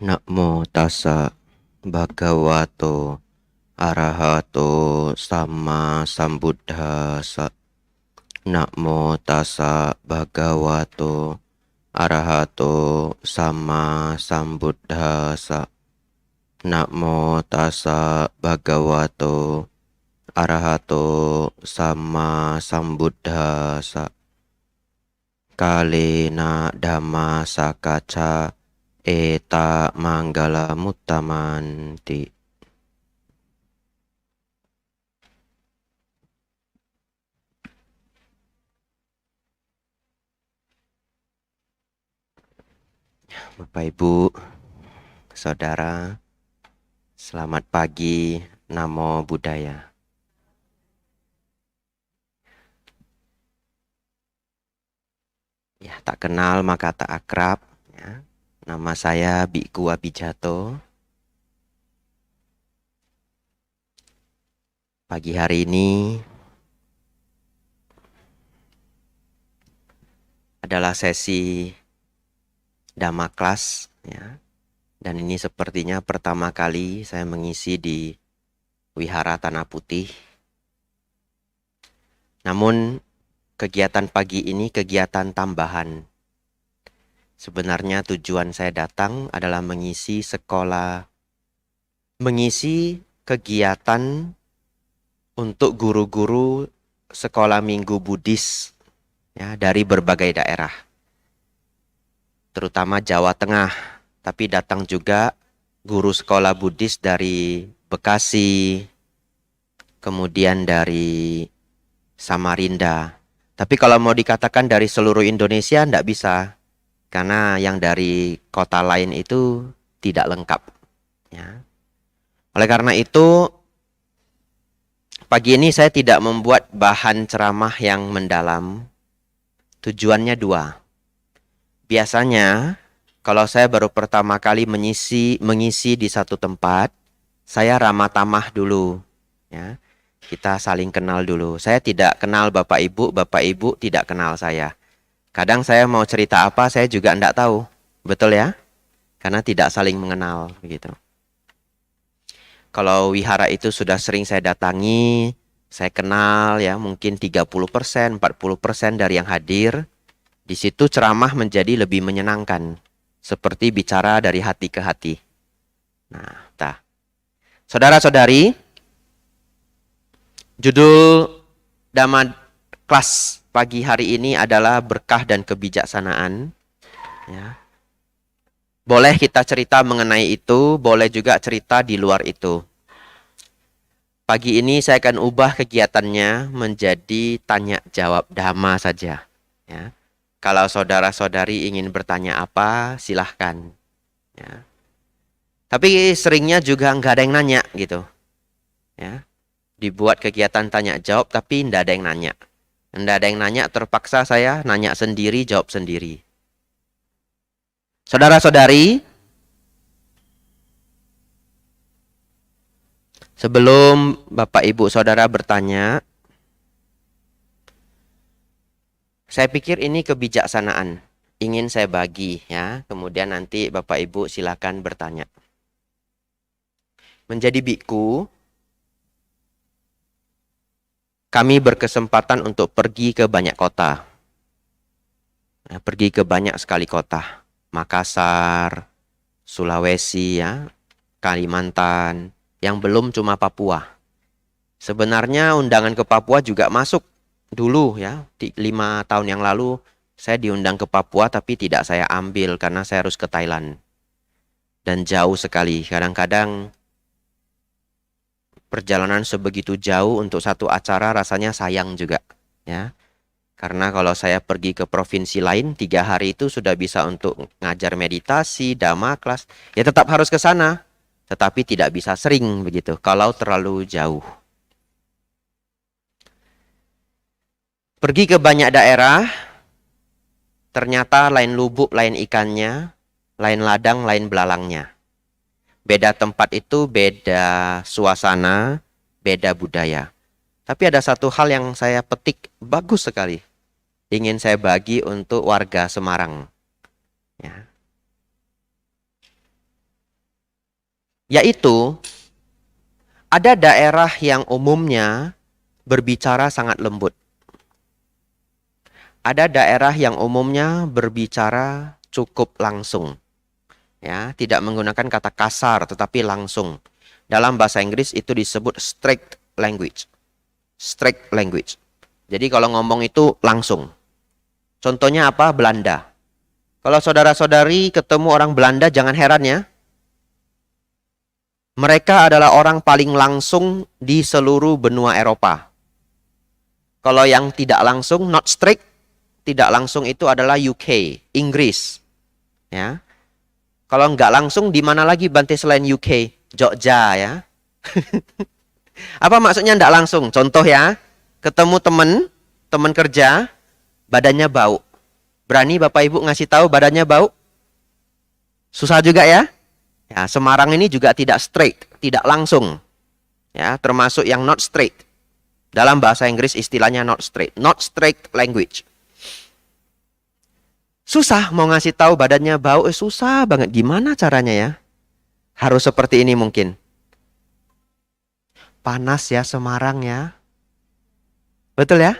Namo tassa bhagavato arahato sama sambuddhassa. Namo tassa bhagavato arahato sama sambuddhassa. Namo tassa bhagavato arahato sama sambuddhassa. Kalena dhamma sakaca eta manggala muttamanti. Bapak Ibu, Saudara, selamat pagi, Namo Buddhaya. Ya, tak kenal maka tak akrab. Ya. Nama saya Biku Abijato. Pagi hari ini adalah sesi Dhamma Class, ya. Dan ini sepertinya pertama kali saya mengisi di Wihara Tanah Putih. Namun kegiatan pagi ini kegiatan tambahan. Sebenarnya tujuan saya datang adalah mengisi kegiatan untuk guru-guru sekolah minggu Buddhis, ya, dari berbagai daerah, terutama Jawa Tengah. Tapi datang juga guru sekolah Buddhis dari Bekasi, kemudian dari Samarinda. Tapi kalau mau dikatakan dari seluruh Indonesia, enggak bisa. Karena yang dari kota lain itu tidak lengkap. Ya. Oleh karena itu, pagi ini saya tidak membuat bahan ceramah yang mendalam. Tujuannya dua. Biasanya, kalau saya baru pertama kali mengisi di satu tempat, saya ramah tamah dulu. Ya. Kita saling kenal dulu. Saya tidak kenal Bapak Ibu tidak kenal saya. Kadang saya mau cerita apa, saya juga enggak tahu. Betul ya? Karena tidak saling mengenal. Begitu. Kalau wihara itu sudah sering saya datangi, saya kenal ya, mungkin 30%, 40% dari yang hadir. Di situ ceramah menjadi lebih menyenangkan. Seperti bicara dari hati ke hati. Nah, saudara-saudari, judul Dhamma Class pagi hari ini adalah berkah dan kebijaksanaan. Ya. Boleh kita cerita mengenai itu, boleh juga cerita di luar itu. Pagi ini saya akan ubah kegiatannya menjadi tanya jawab dhamma saja. Ya. Kalau saudara-saudari ingin bertanya apa, silahkan. Ya. Tapi seringnya juga nggak ada yang nanya gitu. Ya. Dibuat kegiatan tanya jawab tapi nggak ada yang nanya. Nggak ada yang nanya, terpaksa saya nanya sendiri, jawab sendiri. Saudara-saudari, sebelum Bapak Ibu Saudara bertanya, saya pikir ini kebijaksanaan. Ingin saya bagi ya, kemudian nanti Bapak Ibu silakan bertanya. Menjadi biku, kami berkesempatan untuk pergi ke banyak kota. Ya, pergi ke banyak sekali kota. Makassar, Sulawesi, ya, Kalimantan, yang belum cuma Papua. Sebenarnya undangan ke Papua juga masuk dulu ya, 5 tahun yang lalu saya diundang ke Papua tapi tidak saya ambil karena saya harus ke Thailand. Dan jauh sekali, kadang-kadang perjalanan sebegitu jauh untuk satu acara rasanya sayang juga ya. Karena kalau saya pergi ke provinsi lain 3 hari itu sudah bisa untuk ngajar meditasi, dhamma kelas, ya tetap harus ke sana. Tetapi tidak bisa sering begitu kalau terlalu jauh. Pergi ke banyak daerah, ternyata lain lubuk, lain ikannya, lain ladang, lain belalangnya. Beda tempat itu beda suasana, beda budaya. Tapi ada satu hal yang saya petik bagus sekali. Ingin saya bagi untuk warga Semarang. Ya. Yaitu ada daerah yang umumnya berbicara sangat lembut. Ada daerah yang umumnya berbicara cukup langsung. Ya, tidak menggunakan kata kasar tetapi langsung. Dalam bahasa Inggris itu disebut straight language. Straight language. Jadi kalau ngomong itu langsung. Contohnya apa? Belanda. Kalau saudara-saudari ketemu orang Belanda jangan heran ya. Mereka adalah orang paling langsung di seluruh benua Eropa. Kalau yang tidak langsung, not strict, tidak langsung itu adalah UK, Inggris. Ya. Kalau nggak langsung, di mana lagi Bante selain UK? Jogja ya. Apa maksudnya nggak langsung? Contoh ya, ketemu teman kerja, badannya bau. Berani Bapak Ibu ngasih tahu badannya bau? Susah juga ya. Ya, Semarang ini juga tidak straight, tidak langsung. Ya, termasuk yang not straight. Dalam bahasa Inggris istilahnya not straight language. Susah mau ngasih tahu badannya bau, susah banget. Gimana caranya ya? Harus seperti ini mungkin. Panas ya Semarang ya. Betul ya?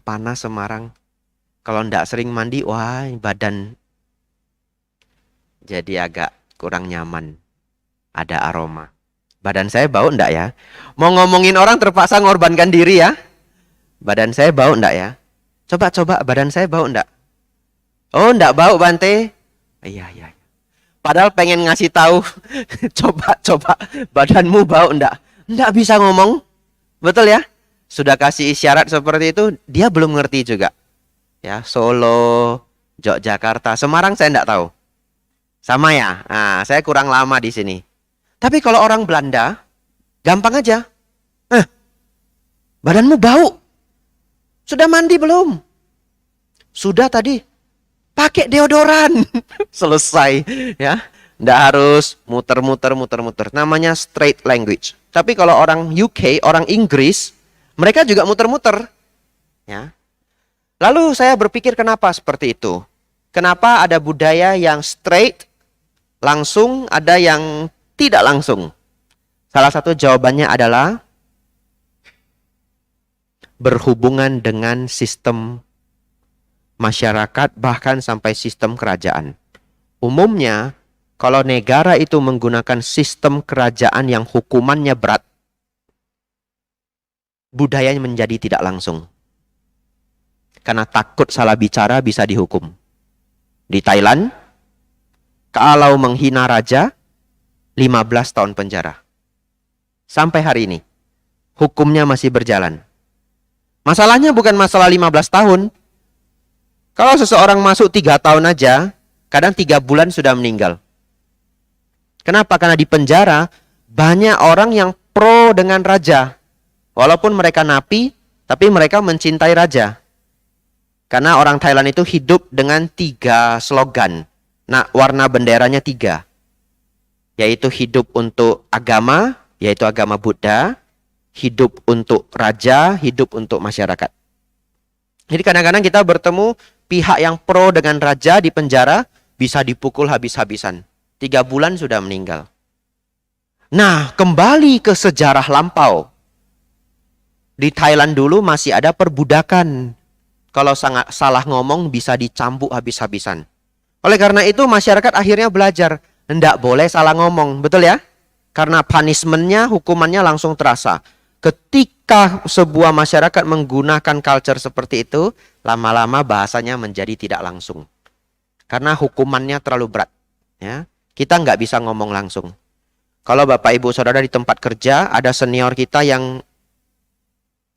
Panas Semarang. Kalau ndak sering mandi, wah badan jadi agak kurang nyaman. Ada aroma. Badan saya bau ndak ya? Mau ngomongin orang terpaksa ngorbankan diri ya? Badan saya bau ndak ya? Coba badan saya bau ndak? Oh ndak bau Bante? Iya. Padahal pengen ngasih tahu. Coba badanmu bau ndak? Ndak bisa ngomong. Betul ya? Sudah kasih isyarat seperti itu, dia belum ngerti juga. Ya, Solo, Yogyakarta, Semarang saya ndak tahu. Sama ya? Nah, saya kurang lama di sini. Tapi kalau orang Belanda, gampang aja. Badanmu bau. Sudah mandi belum? Sudah tadi. Pakai deodoran. Selesai. Ya, nggak harus muter-muter. Namanya straight language. Tapi kalau orang UK, orang Inggris, mereka juga muter-muter. Ya. Lalu saya berpikir kenapa seperti itu? Kenapa ada budaya yang straight, langsung, ada yang tidak langsung? Salah satu jawabannya adalah berhubungan dengan sistem masyarakat, bahkan sampai sistem kerajaan. Umumnya, kalau negara itu menggunakan sistem kerajaan yang hukumannya berat, budayanya menjadi tidak langsung. Karena takut salah bicara bisa dihukum. Di Thailand, kalau menghina raja, 15 tahun penjara. Sampai hari ini, hukumnya masih berjalan. Masalahnya bukan masalah 15 tahun. Kalau seseorang masuk 3 tahun aja, kadang 3 bulan sudah meninggal. Kenapa? Karena di penjara, banyak orang yang pro dengan raja. Walaupun mereka napi, tapi mereka mencintai raja. Karena orang Thailand itu hidup dengan 3 slogan. Nah, warna benderanya 3. Yaitu hidup untuk agama, yaitu agama Buddha. Hidup untuk raja, hidup untuk masyarakat. Jadi kadang-kadang kita bertemu pihak yang pro dengan raja di penjara, bisa dipukul habis-habisan. 3 bulan sudah meninggal. Nah, kembali ke sejarah lampau. Di Thailand dulu masih ada perbudakan. Kalau sangat salah ngomong bisa dicambuk habis-habisan. Oleh karena itu masyarakat akhirnya belajar. Tidak boleh salah ngomong. Betul ya? Karena punishment-nya, hukumannya langsung terasa. Ketika sebuah masyarakat menggunakan culture seperti itu, lama-lama bahasanya menjadi tidak langsung. Karena hukumannya terlalu berat. Ya, kita nggak bisa ngomong langsung. Kalau Bapak Ibu Saudara di tempat kerja, ada senior kita yang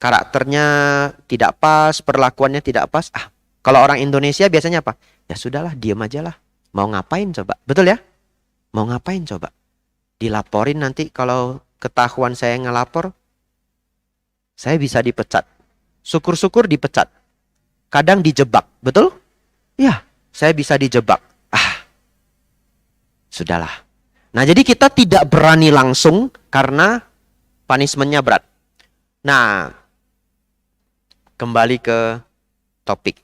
karakternya tidak pas, perlakuannya tidak pas. Kalau orang Indonesia biasanya apa? Ya sudahlah, diam aja lah. Mau ngapain coba? Betul ya? Mau ngapain coba? Dilaporin nanti kalau ketahuan saya ngelapor, saya bisa dipecat. Syukur-syukur dipecat. Kadang dijebak, betul? Ya, saya bisa dijebak. Sudahlah. Nah, jadi kita tidak berani langsung karena punishment-nya berat. Nah, kembali ke topik.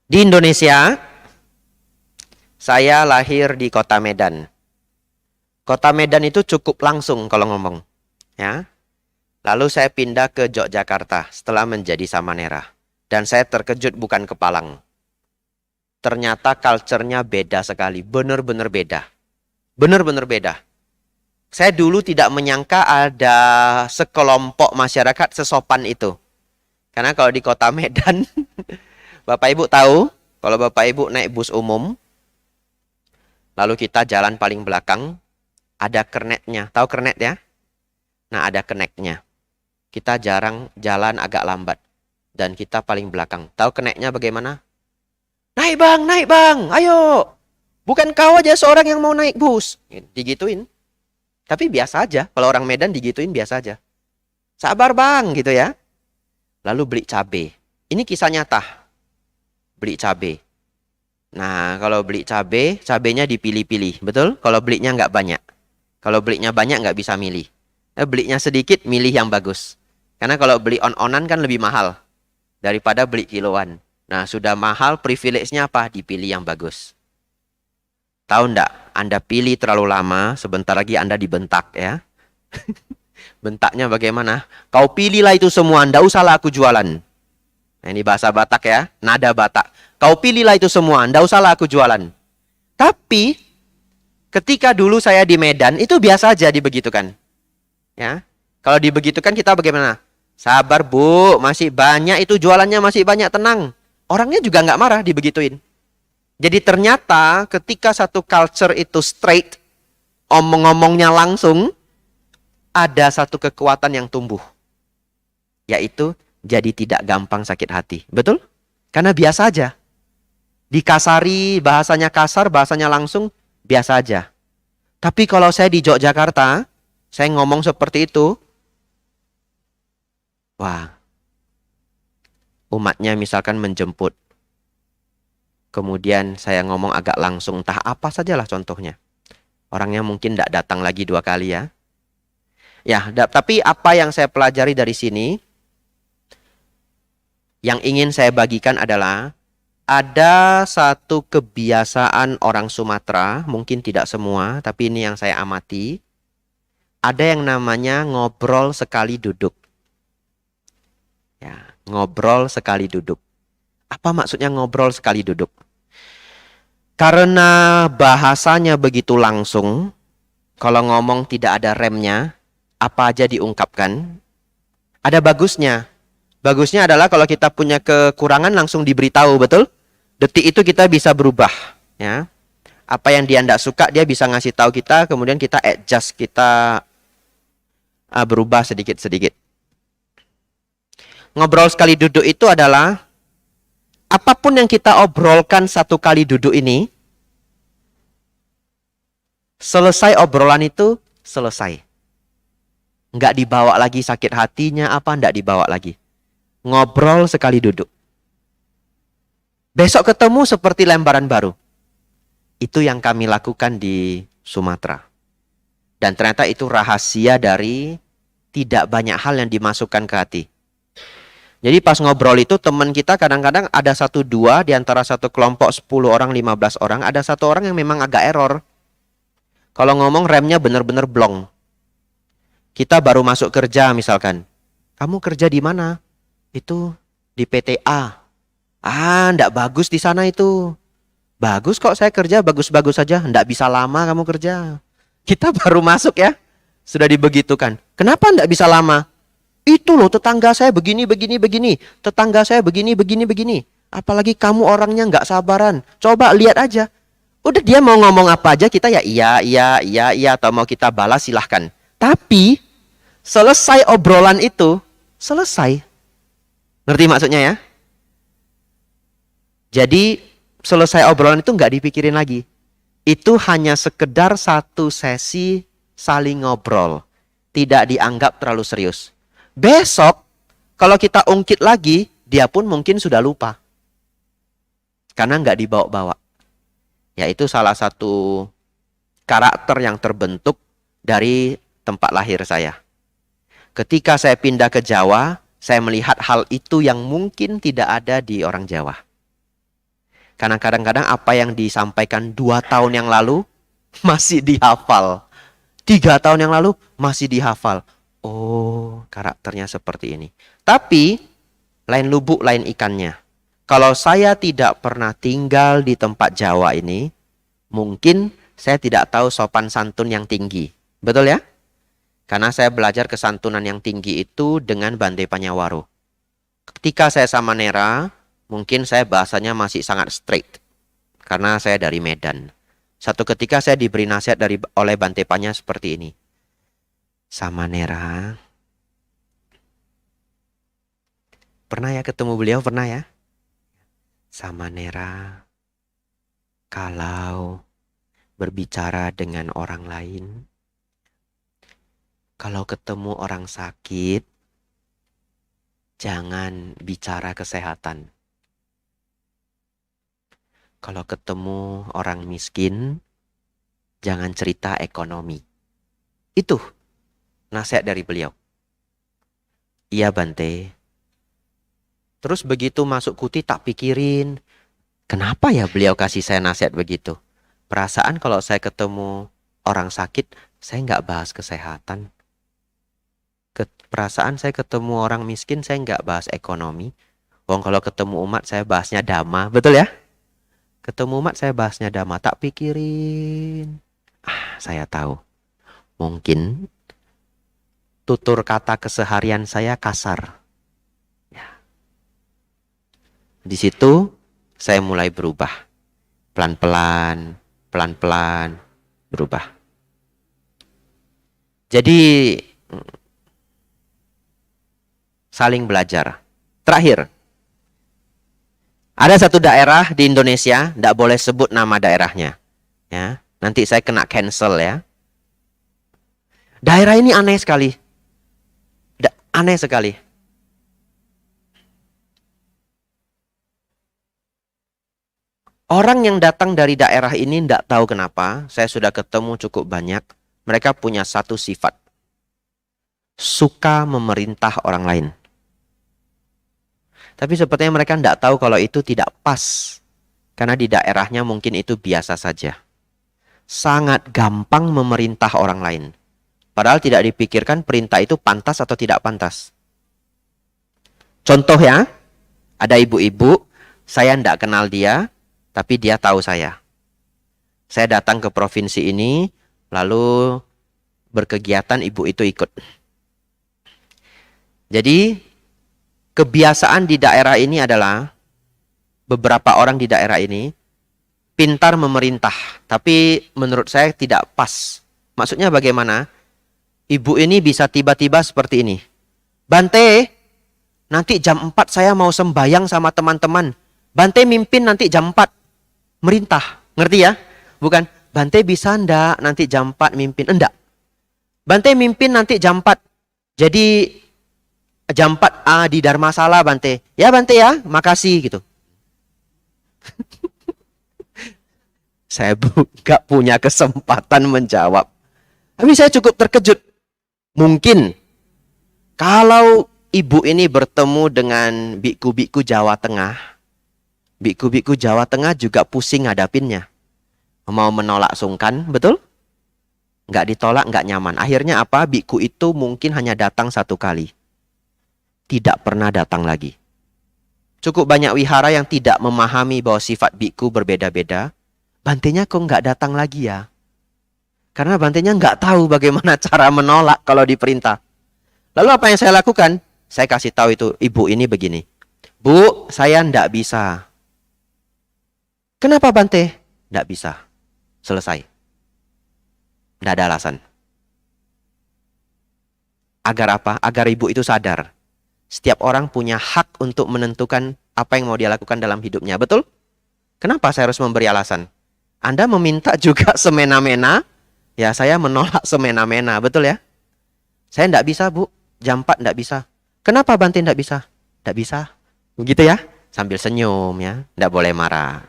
Di Indonesia, Saya lahir di kota Medan. Kota Medan itu cukup langsung kalau ngomong. Ya. Lalu saya pindah ke Yogyakarta setelah menjadi Samanera. Dan saya terkejut bukan kepalang. Ternyata culture-nya beda sekali. Benar-benar beda. Benar-benar beda. Saya dulu tidak menyangka ada sekelompok masyarakat sesopan itu. Karena kalau di kota Medan, Bapak Ibu tahu, kalau Bapak Ibu naik bus umum, lalu kita jalan paling belakang, ada kernetnya. Tahu kernet ya? Nah, ada keneknya. Kita jarang jalan agak lambat. Dan kita paling belakang. Tahu keneknya bagaimana? Naik bang, ayo. Bukan kau aja seorang yang mau naik bus. Digituin. Tapi biasa aja. Kalau orang Medan digituin biasa aja. Sabar bang, gitu ya. Lalu beli cabai. Ini kisah nyata. Beli cabai. Nah, kalau beli cabai, cabainya dipilih-pilih. Betul? Kalau belinya nggak banyak. Kalau belinya banyak nggak bisa milih. Belinya sedikit, milih yang bagus. Karena kalau beli on-onan kan lebih mahal. Daripada beli kiloan. Nah, sudah mahal, privilege-nya apa? Dipilih yang bagus. Tahu enggak? Anda pilih terlalu lama, sebentar lagi Anda dibentak ya. Bentaknya bagaimana? Kau pilihlah itu semua, enggak usahlah aku jualan. Nah, ini bahasa Batak ya, nada Batak. Kau pilihlah itu semua, enggak usahlah aku jualan. Tapi, ketika dulu saya di Medan, itu biasa aja dibegitukan. Ya, kalau dibegitukan kita bagaimana? Sabar bu, masih banyak itu jualannya, masih banyak, tenang. Orangnya juga nggak marah dibegituin. Jadi ternyata ketika satu culture itu straight, omong-ngomongnya langsung, ada satu kekuatan yang tumbuh. Yaitu jadi tidak gampang sakit hati. Betul? Karena biasa aja. Dikasari, bahasanya kasar, bahasanya langsung, biasa aja. Tapi kalau saya di Yogyakarta, saya ngomong seperti itu, wah, umatnya misalkan menjemput. Kemudian saya ngomong agak langsung, entah apa sajalah contohnya. Orangnya mungkin tidak datang lagi 2 kali ya. Ya, tapi apa yang saya pelajari dari sini, yang ingin saya bagikan adalah, ada satu kebiasaan orang Sumatera, mungkin tidak semua, tapi ini yang saya amati. Ada yang namanya ngobrol sekali duduk. Ya, ngobrol sekali duduk. Apa maksudnya ngobrol sekali duduk? Karena bahasanya begitu langsung, kalau ngomong tidak ada remnya, apa aja diungkapkan. Ada bagusnya. Bagusnya adalah kalau kita punya kekurangan langsung diberitahu, betul? Detik itu kita bisa berubah. Ya. Apa yang dia tidak suka, dia bisa ngasih tahu kita, kemudian kita adjust, kita berubah sedikit-sedikit. Ngobrol sekali duduk itu adalah apapun yang kita obrolkan satu kali duduk ini, selesai obrolan itu, selesai. Nggak dibawa lagi sakit hatinya, apa nggak dibawa lagi. Ngobrol sekali duduk. Besok ketemu seperti lembaran baru. Itu yang kami lakukan di Sumatera. Dan ternyata itu rahasia dari tidak banyak hal yang dimasukkan ke hati. Jadi pas ngobrol itu teman kita kadang-kadang ada 1-2 di antara satu kelompok 10 orang, 15 orang. Ada satu orang yang memang agak error. Kalau ngomong remnya benar-benar blong. Kita baru masuk kerja misalkan. Kamu kerja di mana? Itu di PTA. Enggak bagus di sana itu. Bagus kok saya kerja, bagus-bagus saja. Enggak bisa lama kamu kerja. Kita baru masuk ya. Sudah dibegitukan. Kenapa enggak bisa lama? Itu loh tetangga saya begini. Tetangga saya begini. Apalagi kamu orangnya nggak sabaran. Coba lihat aja. Udah dia mau ngomong apa aja kita ya iya. Atau mau kita balas silahkan. Tapi selesai obrolan itu, selesai. Ngerti maksudnya ya? Jadi selesai obrolan itu nggak dipikirin lagi. Itu hanya sekedar satu sesi saling ngobrol. Tidak dianggap terlalu serius. Besok, kalau kita ungkit lagi, dia pun mungkin sudah lupa. Karena nggak dibawa-bawa. Yaitu salah satu karakter yang terbentuk dari tempat lahir saya. Ketika saya pindah ke Jawa, saya melihat hal itu yang mungkin tidak ada di orang Jawa. Karena kadang-kadang apa yang disampaikan 2 tahun yang lalu masih dihafal. 3 tahun yang lalu masih dihafal. Oh, karakternya seperti ini. Tapi, lain lubuk, lain ikannya. Kalau saya tidak pernah tinggal di tempat Jawa ini, mungkin saya tidak tahu sopan santun yang tinggi. Betul ya? Karena saya belajar kesantunan yang tinggi itu dengan Bante Panyawaro. Ketika saya sama Nera, mungkin saya bahasanya masih sangat straight. Karena saya dari Medan. Satu ketika saya diberi nasihat oleh Bante Panya seperti ini. Sama Nera. Pernah ya ketemu beliau? Pernah ya? Sama Nera. Kalau berbicara dengan orang lain. Kalau ketemu orang sakit. Jangan bicara kesehatan. Kalau ketemu orang miskin, jangan cerita ekonomi. Itu nasihat dari beliau. Iya Bante. Terus begitu masuk kuti tak pikirin, kenapa ya beliau kasih saya nasihat begitu? Perasaan kalau saya ketemu orang sakit, saya nggak bahas kesehatan. Perasaan saya ketemu orang miskin, saya nggak bahas ekonomi. Wong kalau ketemu umat, saya bahasnya dhamma. Betul ya? Ketemu umat saya bahasnya dhamma, tak pikirin. Saya tahu. Mungkin tutur kata keseharian saya kasar. Ya. Di situ saya mulai berubah. Pelan-pelan, pelan-pelan berubah. Jadi saling belajar. Terakhir. Ada satu daerah di Indonesia, tidak boleh sebut nama daerahnya. Ya, nanti saya kena cancel ya. Daerah ini aneh sekali. Aneh sekali. Orang yang datang dari daerah ini tidak tahu kenapa, saya sudah ketemu cukup banyak. Mereka punya satu sifat. Suka memerintah orang lain. Tapi sepertinya mereka tidak tahu kalau itu tidak pas. Karena di daerahnya mungkin itu biasa saja. Sangat gampang memerintah orang lain. Padahal tidak dipikirkan perintah itu pantas atau tidak pantas. Contoh ya, ada ibu-ibu, saya tidak kenal dia, tapi dia tahu saya. Saya datang ke provinsi ini, lalu berkegiatan ibu itu ikut. Jadi, kebiasaan di daerah ini adalah beberapa orang di daerah ini pintar memerintah, tapi menurut saya tidak pas. Maksudnya bagaimana? Ibu ini bisa tiba-tiba seperti ini. Bante, nanti jam 4 saya mau sembayang sama teman-teman. Bante mimpin nanti jam 4. Merintah, ngerti ya? Bukan, Bante bisa ndak nanti jam 4 mimpin? Enggak. Bante mimpin nanti jam 4. Jadi jam 4 di Dharmasala Bante. Ya Bante ya, makasih gitu. Saya gak punya kesempatan menjawab. Tapi saya cukup terkejut. Mungkin kalau ibu ini bertemu dengan biku-biku Jawa Tengah, biku-biku Jawa Tengah juga pusing ngadapinnya. Mau menolak sungkan, betul? Nggak ditolak, nggak nyaman. Akhirnya apa? Biku itu mungkin hanya datang 1 kali. Tidak pernah datang lagi. Cukup banyak wihara yang tidak memahami bahwa sifat biku berbeda-beda. Bantenya kok nggak datang lagi ya? Karena bantenya nggak tahu bagaimana cara menolak kalau diperintah. Lalu apa yang saya lakukan? Saya kasih tahu itu ibu ini begini. Bu, saya nggak bisa. Kenapa Bante? Nggak bisa. Selesai. Nggak ada alasan. Agar apa? Agar ibu itu sadar. Setiap orang punya hak untuk menentukan apa yang mau dia lakukan dalam hidupnya. Betul? Kenapa saya harus memberi alasan? Anda meminta juga semena-mena. Ya, saya menolak semena-mena. Betul ya? Saya tidak bisa, Bu. Jam 4 tidak bisa. Kenapa Bante tidak bisa? Tidak bisa. Begitu ya? Sambil senyum ya. Tidak boleh marah.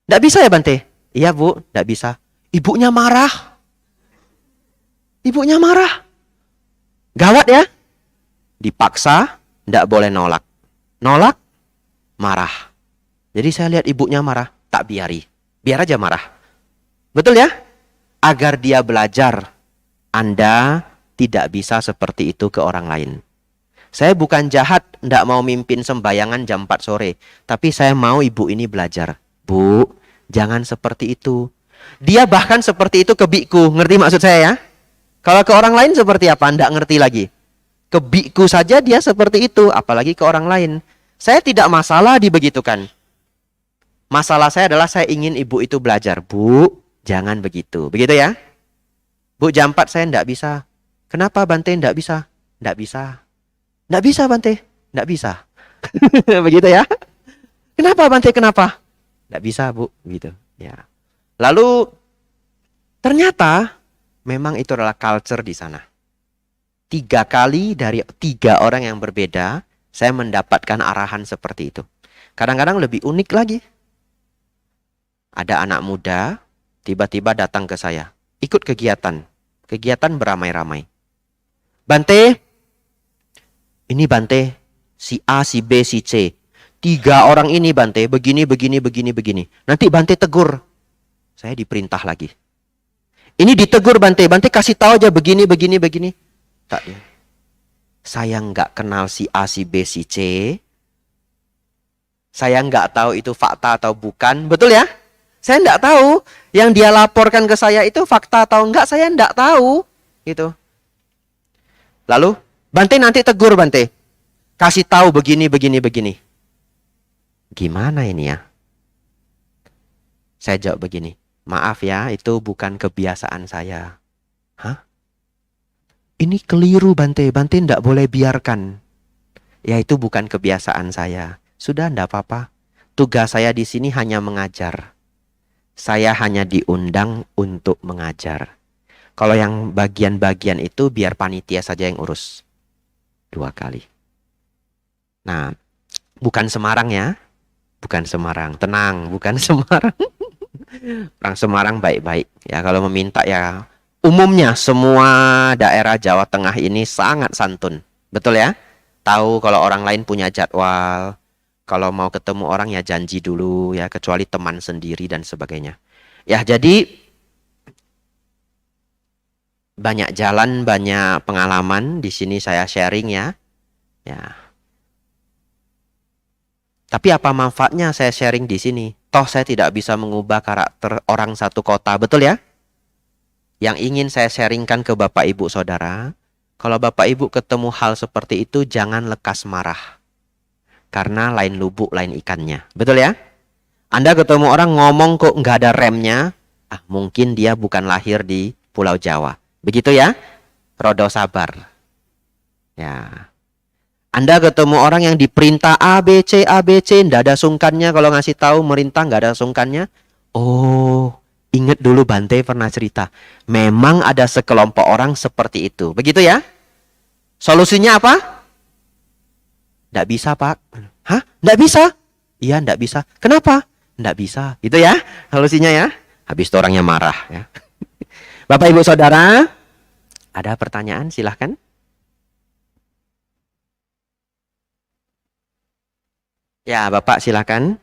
Tidak bisa ya Bante? Iya Bu, tidak bisa. Ibunya marah. Ibunya marah. Gawat ya? Dipaksa, tidak boleh nolak. Nolak, marah. Jadi saya lihat ibunya marah, tak biari. Biar aja marah. Betul ya? Agar dia belajar. Anda tidak bisa seperti itu ke orang lain. Saya bukan jahat, ndak mau mimpin sembayangan jam 4 sore. Tapi saya mau ibu ini belajar. Bu, jangan seperti itu. Dia bahkan seperti itu ke biku. Ngerti maksud saya ya? Kalau ke orang lain seperti apa? Ndak ngerti lagi. Ke biku saja dia seperti itu. Apalagi ke orang lain. Saya tidak masalah dibegitukan. Masalah saya adalah saya ingin ibu itu belajar. Bu, jangan begitu. Begitu ya? Bu, jam 4 saya ndak bisa. Kenapa Bante ndak bisa? Ndak bisa. Nggak bisa Bante, nggak bisa. Begitu ya. Kenapa Bante, kenapa? Nggak bisa Bu, gitu. Ya. Lalu ternyata memang itu adalah culture di sana. 3 kali dari 3 orang yang berbeda, saya mendapatkan arahan seperti itu. Kadang-kadang lebih unik lagi. Ada anak muda, tiba-tiba datang ke saya. Ikut kegiatan. Kegiatan beramai-ramai. Bante, ini Bante, si A, si B, si C. 3 orang ini Bante, begini, begini, begini, begini. Nanti Bante tegur. Saya diperintah lagi. Ini ditegur Bante, Bante kasih tahu aja begini, begini, begini. Tak dia. Saya nggak kenal si A, si B, si C. Saya nggak tahu itu fakta atau bukan. Betul ya? Saya nggak tahu. Yang dia laporkan ke saya itu fakta atau enggak, saya nggak tahu. Gitu. Lalu, Bante nanti tegur Bante. Kasih tahu begini, begini, begini. Gimana ini ya? Saya jawab begini. Maaf ya, itu bukan kebiasaan saya. Hah? Ini keliru Bante. Bante ndak boleh biarkan. Ya itu bukan kebiasaan saya. Sudah ndak apa-apa. Tugas saya di sini hanya mengajar. Saya hanya diundang untuk mengajar. Kalau yang bagian-bagian itu biar panitia saja yang urus. 2 kali. Nah, bukan Semarang ya. Bukan Semarang. Tenang, bukan Semarang. Orang Semarang baik-baik. Ya kalau meminta ya. Umumnya semua daerah Jawa Tengah ini sangat santun. Betul ya? Tahu kalau orang lain punya jadwal. Kalau mau ketemu orang ya janji dulu ya. Kecuali teman sendiri dan sebagainya. Ya jadi banyak jalan, banyak pengalaman. Di sini saya sharing ya. Ya. Tapi apa manfaatnya saya sharing di sini? Toh saya tidak bisa mengubah karakter orang satu kota. Betul ya? Yang ingin saya sharingkan ke Bapak Ibu Saudara, kalau Bapak Ibu ketemu hal seperti itu jangan lekas marah. Karena lain lubuk, lain ikannya. Betul ya? Anda ketemu orang ngomong kok nggak ada remnya, mungkin dia bukan lahir di Pulau Jawa. Begitu ya? Rodo sabar. Ya. Anda ketemu orang yang diperintah A, B, C, A, B, C, nggak ada sungkannya kalau ngasih tahu merintah nggak ada sungkannya. Oh, ingat dulu Bante pernah cerita. Memang ada sekelompok orang seperti itu. Begitu ya? Solusinya apa? Nggak bisa, Pak. Hah? Nggak bisa? Iya, nggak bisa. Kenapa? Nggak bisa. Gitu ya? Solusinya ya? Habis itu orangnya marah ya. Bapak Ibu Saudara, ada pertanyaan? Silahkan. Ya, Bapak silahkan.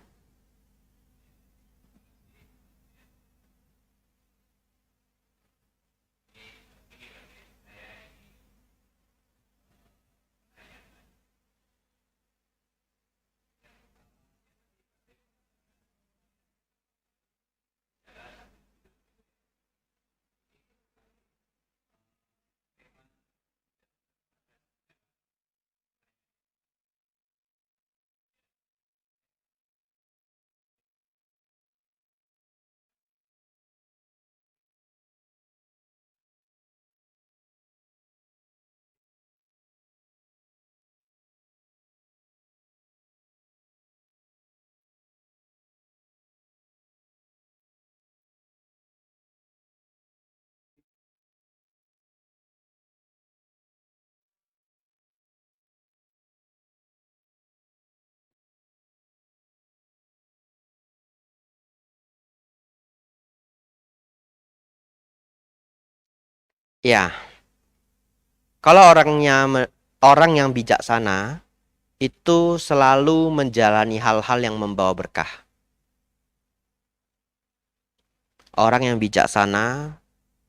Ya, kalau orang yang bijaksana, itu selalu menjalani hal-hal yang membawa berkah. Orang yang bijaksana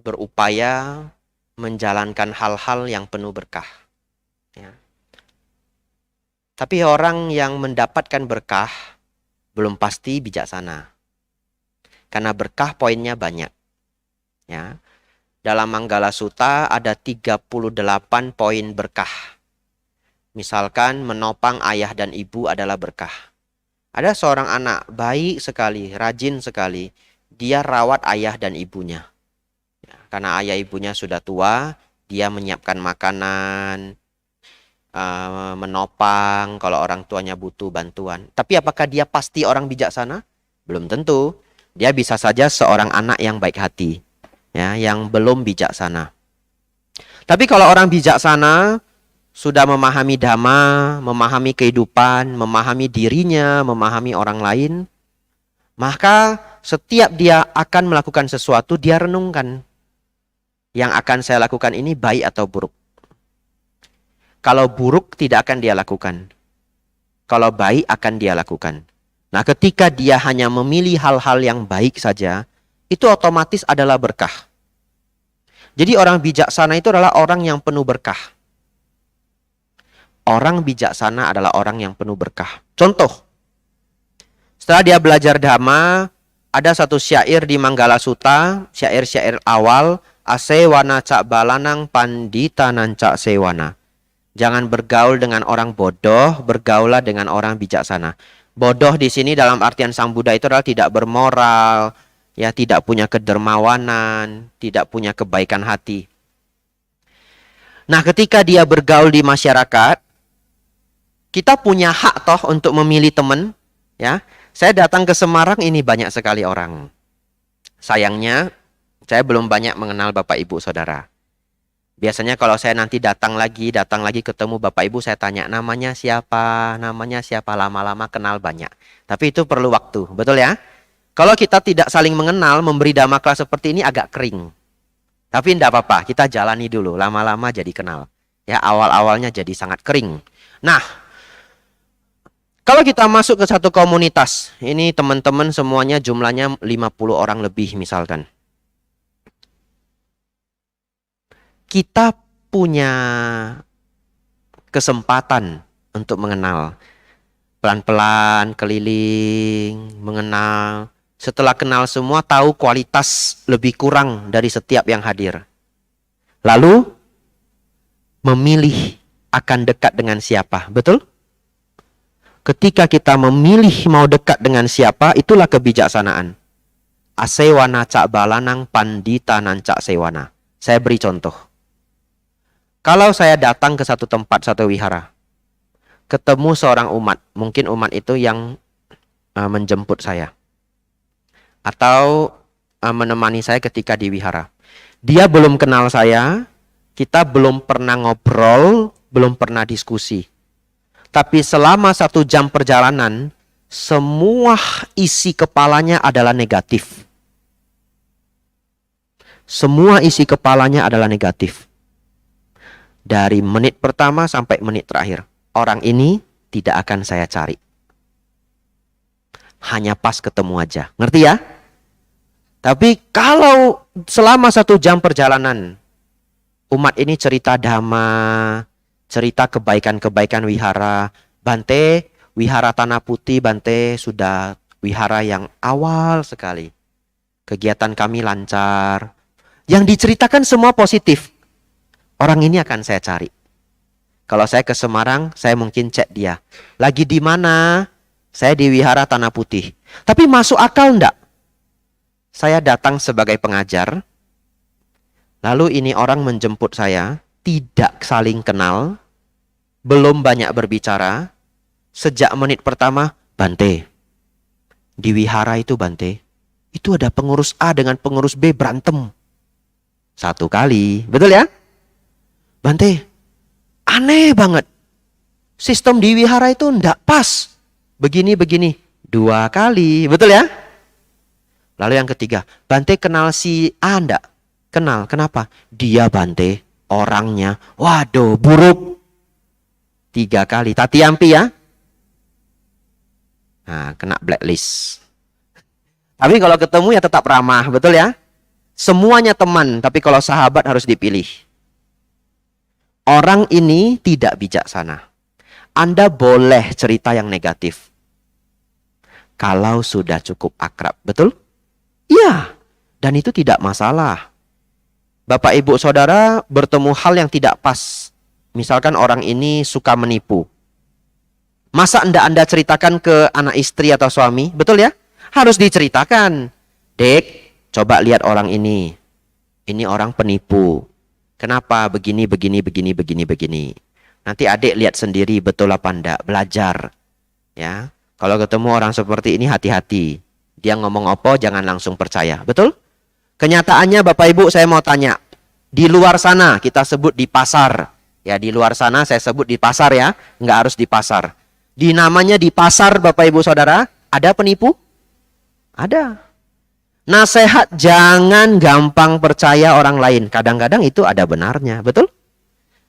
berupaya menjalankan hal-hal yang penuh berkah. Ya. Tapi orang yang mendapatkan berkah belum pasti bijaksana. Karena berkah poinnya banyak. Ya. Dalam Manggala Sutta ada 38 poin berkah. Misalkan menopang ayah dan ibu adalah berkah. Ada seorang anak baik sekali, rajin sekali. Dia rawat ayah dan ibunya. Ya, karena ayah ibunya sudah tua, dia menyiapkan makanan, menopang kalau orang tuanya butuh bantuan. Tapi apakah dia pasti orang bijaksana? Belum tentu. Dia bisa saja seorang anak yang baik hati, ya, yang belum bijaksana. Tapi kalau orang bijaksana sudah memahami dhamma, memahami kehidupan, memahami dirinya, memahami orang lain, maka setiap dia akan melakukan sesuatu, dia renungkan. Yang akan saya lakukan ini baik atau buruk. Kalau buruk tidak akan dia lakukan. Kalau baik akan dia lakukan. Nah, ketika dia hanya memilih hal-hal yang baik saja, itu otomatis adalah berkah. Jadi orang bijaksana itu adalah orang yang penuh berkah. Orang bijaksana adalah orang yang penuh berkah. Contoh, setelah dia belajar dhamma, ada satu syair di Manggala Sutta, syair-syair awal, asewana cak balanang pandita nancak sewana. Jangan bergaul dengan orang bodoh, bergaulah dengan orang bijaksana. Bodoh di sini dalam artian Sang Buddha itu adalah tidak bermoral, ya, tidak punya kedermawanan, tidak punya kebaikan hati. Nah, ketika dia bergaul di masyarakat, kita punya hak toh untuk memilih teman, ya. Saya datang ke Semarang, ini banyak sekali orang. Sayangnya, saya belum banyak mengenal Bapak Ibu Saudara. Biasanya kalau saya nanti datang lagi ketemu Bapak Ibu, saya tanya namanya siapa, lama-lama kenal banyak. Tapi itu perlu waktu, betul ya? Kalau kita tidak saling mengenal, memberi dhamma kelas seperti ini agak kering. Tapi tidak apa-apa, kita jalani dulu, lama-lama jadi kenal. Ya, awal-awalnya jadi sangat kering. Nah, kalau kita masuk ke satu komunitas, ini teman-teman semuanya jumlahnya 50 orang lebih misalkan. Kita punya kesempatan untuk mengenal. Pelan-pelan, keliling, mengenal. Setelah kenal semua, tahu kualitas lebih kurang dari setiap yang hadir. Lalu, memilih akan dekat dengan siapa. Betul? Ketika kita memilih mau dekat dengan siapa, itulah kebijaksanaan. Asewana cak balanang pandita nancak sewana. Saya beri contoh. Kalau saya datang ke satu tempat, satu wihara, ketemu seorang umat, mungkin umat itu yang menjemput saya. Atau menemani saya ketika di wihara. Dia belum kenal saya, kita belum pernah ngobrol, belum pernah diskusi. Tapi selama 1 jam perjalanan, semua isi kepalanya adalah negatif. Semua isi kepalanya adalah negatif. Dari menit pertama sampai menit terakhir. Orang ini tidak akan saya cari. Hanya pas ketemu aja. Ngerti ya? Tapi kalau selama 1 jam perjalanan, umat ini cerita dhamma, cerita kebaikan-kebaikan wihara. Bante, wihara Tanah Putih, Bante sudah wihara yang awal sekali. Kegiatan kami lancar. Yang diceritakan semua positif. Orang ini akan saya cari. Kalau saya ke Semarang, saya mungkin cek dia. Lagi di mana? Saya di wihara Tanah Putih. Tapi masuk akal enggak? Saya datang sebagai pengajar. Lalu ini orang menjemput saya. Tidak saling kenal, belum banyak berbicara. Sejak menit pertama, Bante, di wihara itu Bante, itu ada pengurus A dengan pengurus B berantem. 1 kali, betul ya? Bante, aneh banget. Sistem di wihara itu ndak pas. Begini-begini, 2 kali, betul ya? Lalu yang ketiga, Bante kenal si A ndak? Kenal, kenapa? Dia Bante, orangnya, waduh, buruk. 3 kali. Tatiampi ya. Nah, kena blacklist. Tapi kalau ketemu ya tetap ramah, betul ya? Semuanya teman, tapi kalau sahabat harus dipilih. Orang ini tidak bijaksana. Anda boleh cerita yang negatif. Kalau sudah cukup akrab, betul? Iya, dan itu tidak masalah. Bapak, ibu, saudara bertemu hal yang tidak pas. Misalkan orang ini suka menipu. Masa Anda ceritakan ke anak istri atau suami? Betul ya? Harus diceritakan. Dek, coba lihat orang ini. Ini orang penipu. Kenapa begini, begini, begini, begini, begini. Nanti adik lihat sendiri betul apa enggak. Belajar. Ya. Kalau ketemu orang seperti ini hati-hati. Dia ngomong apa jangan langsung percaya. Betul? Kenyataannya Bapak Ibu saya mau tanya. Di luar sana kita sebut di pasar. Ya di luar sana saya sebut di pasar ya. Nggak harus di pasar. Di namanya di pasar Bapak Ibu Saudara. Ada penipu? Ada. Nasihat jangan gampang percaya orang lain. Kadang-kadang itu ada benarnya. Betul?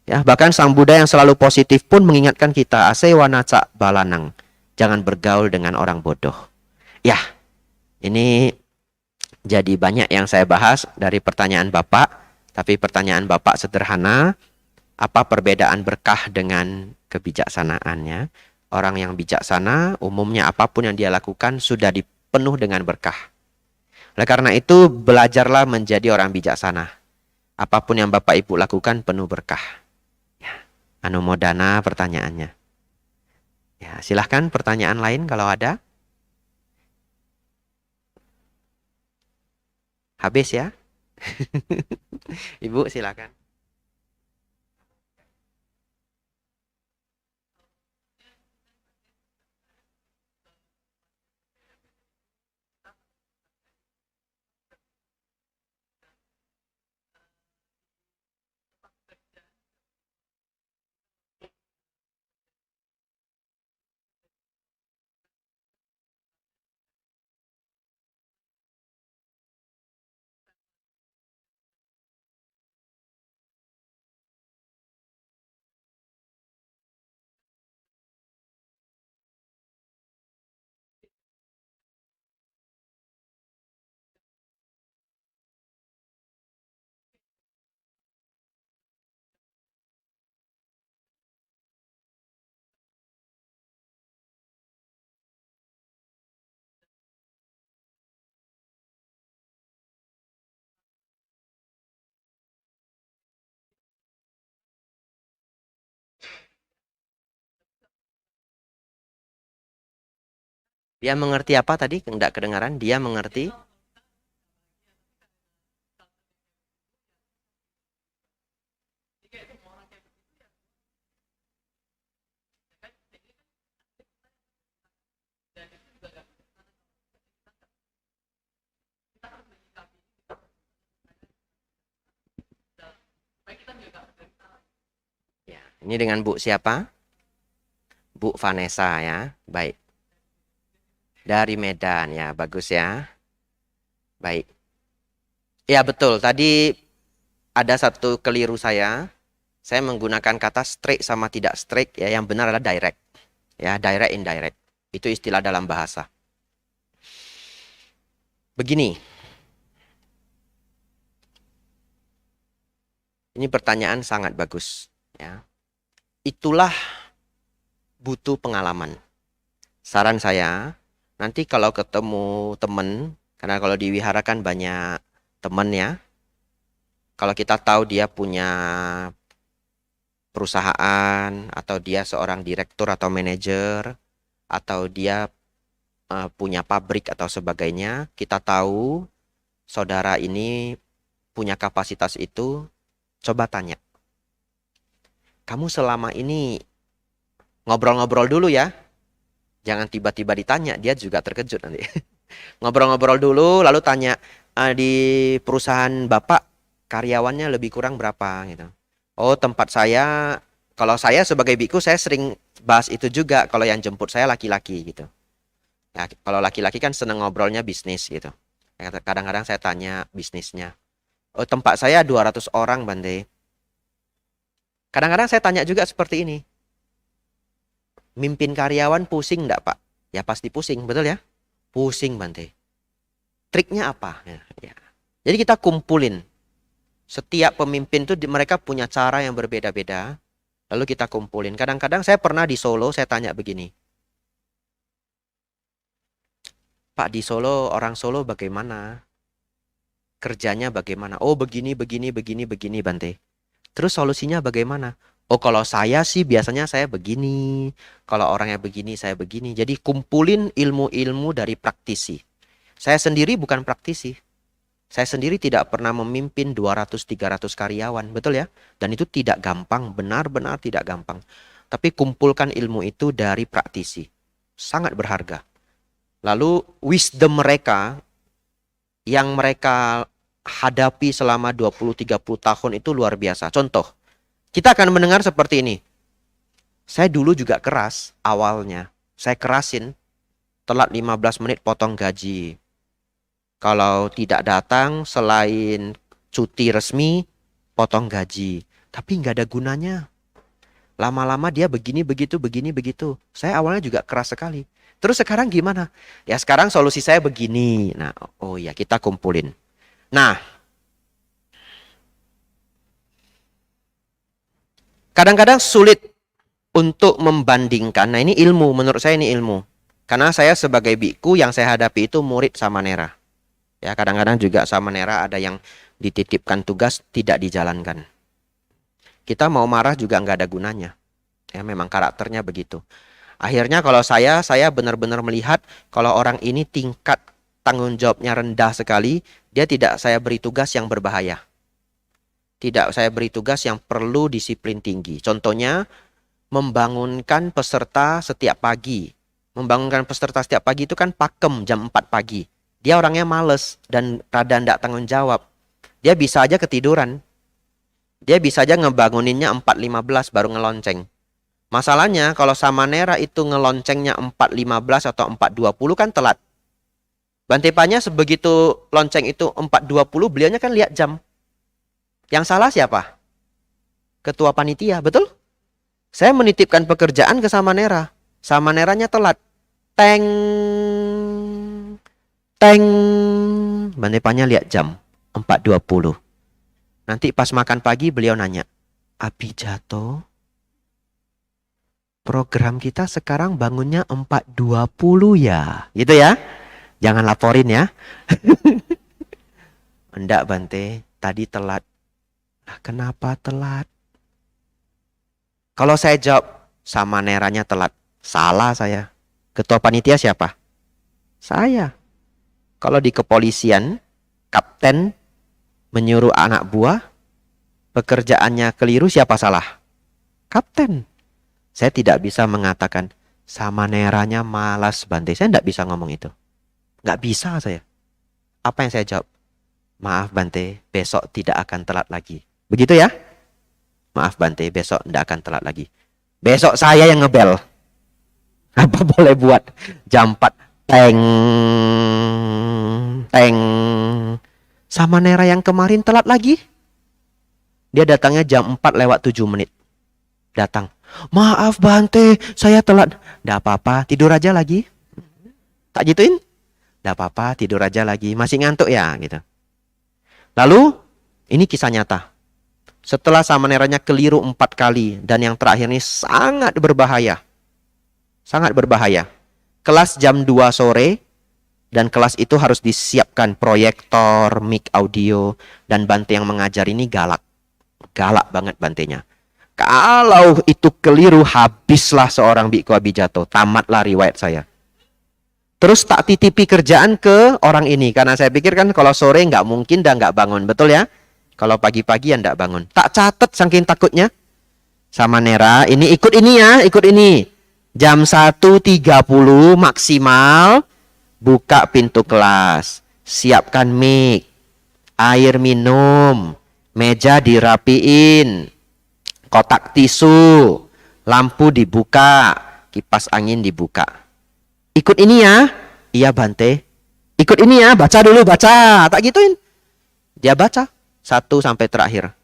Ya, bahkan Sang Buddha yang selalu positif pun mengingatkan kita. Asewa naca balanang. Jangan bergaul dengan orang bodoh. Ya, ini jadi banyak yang saya bahas dari pertanyaan Bapak. Tapi pertanyaan Bapak sederhana. Apa perbedaan berkah dengan kebijaksanaannya? Orang yang bijaksana, umumnya apapun yang dia lakukan sudah dipenuh dengan berkah. Oleh karena itu, belajarlah menjadi orang bijaksana. Apapun yang Bapak Ibu lakukan penuh berkah. Ya, anumodana pertanyaannya. Ya, silahkan pertanyaan lain kalau ada. Habis ya. Ibu silakan. Dia mengerti apa tadi? Enggak kedengaran. Dia mengerti. Ya, ini dengan Bu siapa? Bu Vanessa ya. Baik. Dari Medan ya, bagus ya. Baik. Ya betul, tadi ada satu keliru saya. Saya menggunakan kata straight sama tidak straight ya, yang benar adalah direct. Ya, direct indirect. Itu istilah dalam bahasa. Begini. Ini pertanyaan sangat bagus ya. Itulah butuh pengalaman. Saran saya, nanti kalau ketemu teman, karena kalau di wihara kan banyak teman ya. Kalau kita tahu dia punya perusahaan, atau dia seorang direktur atau manajer, atau dia punya pabrik atau sebagainya, kita tahu saudara ini punya kapasitas itu, coba tanya. Kamu selama ini ngobrol-ngobrol dulu ya. Jangan tiba-tiba ditanya, dia juga terkejut nanti. Ngobrol-ngobrol dulu, lalu tanya, di perusahaan Bapak karyawannya lebih kurang berapa gitu. Oh, tempat saya, kalau saya sebagai biku saya sering bahas itu juga kalau yang jemput saya laki-laki gitu. Ya, kalau laki-laki kan seneng ngobrolnya bisnis gitu. Kadang-kadang saya tanya bisnisnya. Oh, tempat saya 200 orang, Bante. Kadang-kadang saya tanya juga seperti ini. Mimpin karyawan pusing enggak, Pak? Ya pasti pusing, betul ya? Pusing, Bante. Triknya apa? Ya. Jadi kita kumpulin. Setiap pemimpin itu mereka punya cara yang berbeda-beda. Lalu kita kumpulin. Kadang-kadang saya pernah di Solo, saya tanya begini. Pak, di Solo, orang Solo bagaimana? Kerjanya bagaimana? Oh, begini, Bante. Terus solusinya bagaimana? Oh, kalau saya sih biasanya saya begini. Kalau orangnya begini, saya begini. Jadi kumpulin ilmu-ilmu dari praktisi. Saya sendiri bukan praktisi. Saya sendiri tidak pernah memimpin 200-300 karyawan. Betul ya? Dan itu tidak gampang. Benar-benar tidak gampang. Tapi kumpulkan ilmu itu dari praktisi. Sangat berharga. Lalu wisdom mereka yang mereka hadapi selama 20-30 tahun itu luar biasa. Contoh. Kita akan mendengar seperti ini. Saya dulu juga keras awalnya. Saya kerasin. Telat 15 menit potong gaji. Kalau tidak datang selain cuti resmi, potong gaji. Tapi nggak ada gunanya. Lama-lama dia begini, begitu. Saya awalnya juga keras sekali. Terus sekarang gimana? Ya sekarang solusi saya begini. Nah, oh ya kita kumpulin. Nah, kadang-kadang sulit untuk membandingkan. Nah ini ilmu, menurut saya ini ilmu. Karena saya sebagai biku yang saya hadapi itu murid Samanera. Ya kadang-kadang juga Samanera ada yang dititipkan tugas tidak dijalankan. Kita mau marah juga nggak ada gunanya. Ya memang karakternya begitu. Akhirnya kalau saya benar-benar melihat kalau orang ini tingkat tanggung jawabnya rendah sekali, dia tidak saya beri tugas yang berbahaya. Tidak saya beri tugas yang perlu disiplin tinggi. Contohnya, membangunkan peserta setiap pagi. Membangunkan peserta setiap pagi itu kan pakem jam 4 pagi. Dia orangnya males dan rada tidak tanggung jawab. Dia bisa aja ketiduran. Dia bisa aja ngebanguninnya 4.15 baru ngelonceng. Masalahnya kalau Samanera itu ngeloncengnya 4.15 atau 4.20 kan telat. Bantepanya sebegitu lonceng itu 4.20, beliaunya kan lihat jam. Yang salah siapa? Ketua panitia, betul? Saya menitipkan pekerjaan ke Samanera. Samaneranya telat. Teng. Bantepanya lihat jam 4.20. Nanti pas makan pagi beliau nanya, Abijato, program kita sekarang bangunnya 4.20 ya. Gitu ya. Jangan laporin ya. Enggak Bante, tadi telat. Nah, kenapa telat? Kalau saya jawab, Samaneranya telat. Salah saya. Ketua panitia siapa? Saya. Kalau di kepolisian, kapten menyuruh anak buah, pekerjaannya keliru, siapa salah? Kapten. Saya tidak bisa mengatakan, Samaneranya malas Bante. Saya tidak bisa ngomong itu. Nggak bisa saya. Apa yang saya jawab? Maaf Bante, besok tidak akan telat lagi. Begitu ya? Maaf Bante, besok tidak akan telat lagi. Besok saya yang ngebel. Apa boleh buat? Jam 4. Teng. Samanera yang kemarin telat lagi. Dia datangnya jam 4:07. Datang. Maaf Bante, saya telat. Nggak apa-apa, tidur aja lagi. Tak gituin? Nggak apa-apa, tidur aja lagi. Masih ngantuk ya? Gitu. Lalu, ini kisah nyata. Setelah Samaneranya keliru 4 kali. Dan yang terakhir ini sangat berbahaya. Sangat berbahaya. Kelas jam 2 sore. Dan kelas itu harus disiapkan proyektor, mic audio. Dan Bante yang mengajar ini galak. Galak banget Bantenya. Kalau itu keliru, habislah seorang Biku Abijato. Tamatlah riwayat saya. Terus tak titipi kerjaan ke orang ini. Karena saya pikir kan kalau sore nggak mungkin dan nggak bangun. Betul ya? Kalau pagi-pagi ya nggak bangun. Tak catat saking takutnya. Samanera, ini ikut ini ya, ikut ini. Jam 1.30 maksimal. Buka pintu kelas. Siapkan mic. Air minum. Meja dirapiin. Kotak tisu. Lampu dibuka. Kipas angin dibuka. Ikut ini ya. Iya Bante. Ikut ini ya. Baca dulu, baca. Tak gituin. Dia baca. 1 sampai terakhir.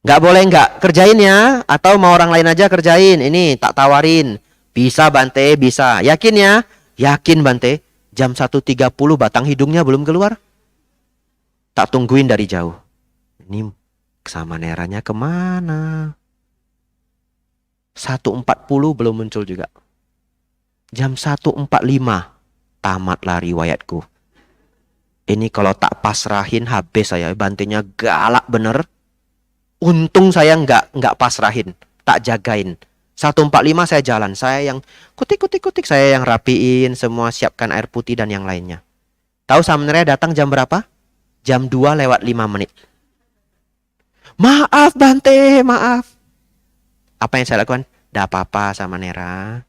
Nggak boleh nggak. Kerjain ya. Atau mau orang lain aja kerjain. Ini tak tawarin. Bisa Bante, bisa. Yakin ya? Yakin Bante. Jam 1.30 batang hidungnya belum keluar. Tak tungguin dari jauh. Ini Samaneranya kemana? 1.40 belum muncul juga. Jam 1.45 tamatlah riwayatku. Ini kalau tak pasrahin habis saya. Bantenya galak bener. Untung saya nggak pasrahin. Tak jagain. 1.45 saya jalan. Saya yang kutik. Saya yang rapiin semua. Siapkan air putih dan yang lainnya. Tahu Samaneranya datang jam berapa? Jam 2 lewat 5 menit. Maaf Bante, maaf. Apa yang saya lakukan? Tidak apa-apa Samanera.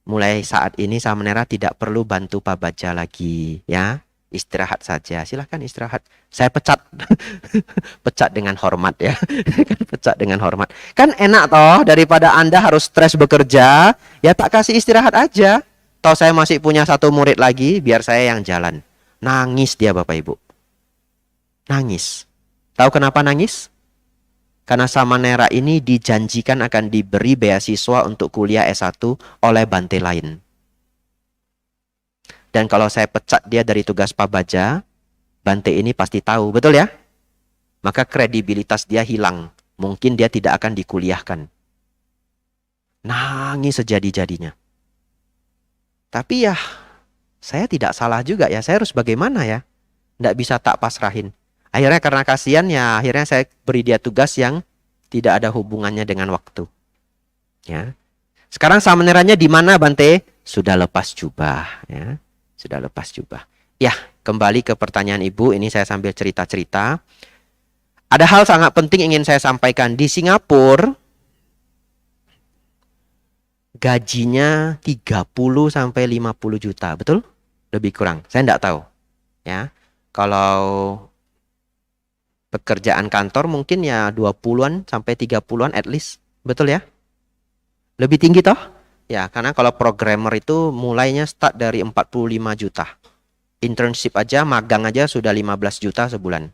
Mulai saat ini Samanera tidak perlu bantu Pak Baja lagi. Ya, istirahat saja. Silahkan istirahat. Saya pecat. Pecat dengan hormat ya. Kan pecat dengan hormat. Kan enak toh, daripada Anda harus stres bekerja. Ya tak kasih istirahat aja. Toh saya masih punya satu murid lagi. Biar saya yang jalan. Nangis dia Bapak Ibu. Nangis. Tahu kenapa nangis? Karena Samanera ini dijanjikan akan diberi beasiswa untuk kuliah S1 oleh Bante lain. Dan kalau saya pecat dia dari tugas Pak Baja, Bante ini pasti tahu, betul ya? Maka kredibilitas dia hilang. Mungkin dia tidak akan dikuliahkan. Nangis sejadi-jadinya. Tapi ya, saya tidak salah juga ya. Saya harus bagaimana ya? Tidak bisa tak pasrahin. Akhirnya karena kasihan ya, akhirnya saya beri dia tugas yang tidak ada hubungannya dengan waktu. Ya. Sekarang Samaneranya di mana Bante? Sudah lepas jubah. Ya. Sudah lepas jubah. Ya, kembali ke pertanyaan Ibu. Ini saya sambil cerita-cerita. Ada hal sangat penting ingin saya sampaikan. Di Singapura, gajinya 30 sampai 50 juta. Betul? Lebih kurang. Saya tidak tahu. Ya. Kalau pekerjaan kantor mungkin ya 20-an sampai 30-an at least. Betul ya? Lebih tinggi toh? Ya, karena kalau programmer itu mulainya start dari 45 juta. Internship aja, magang aja sudah 15 juta sebulan.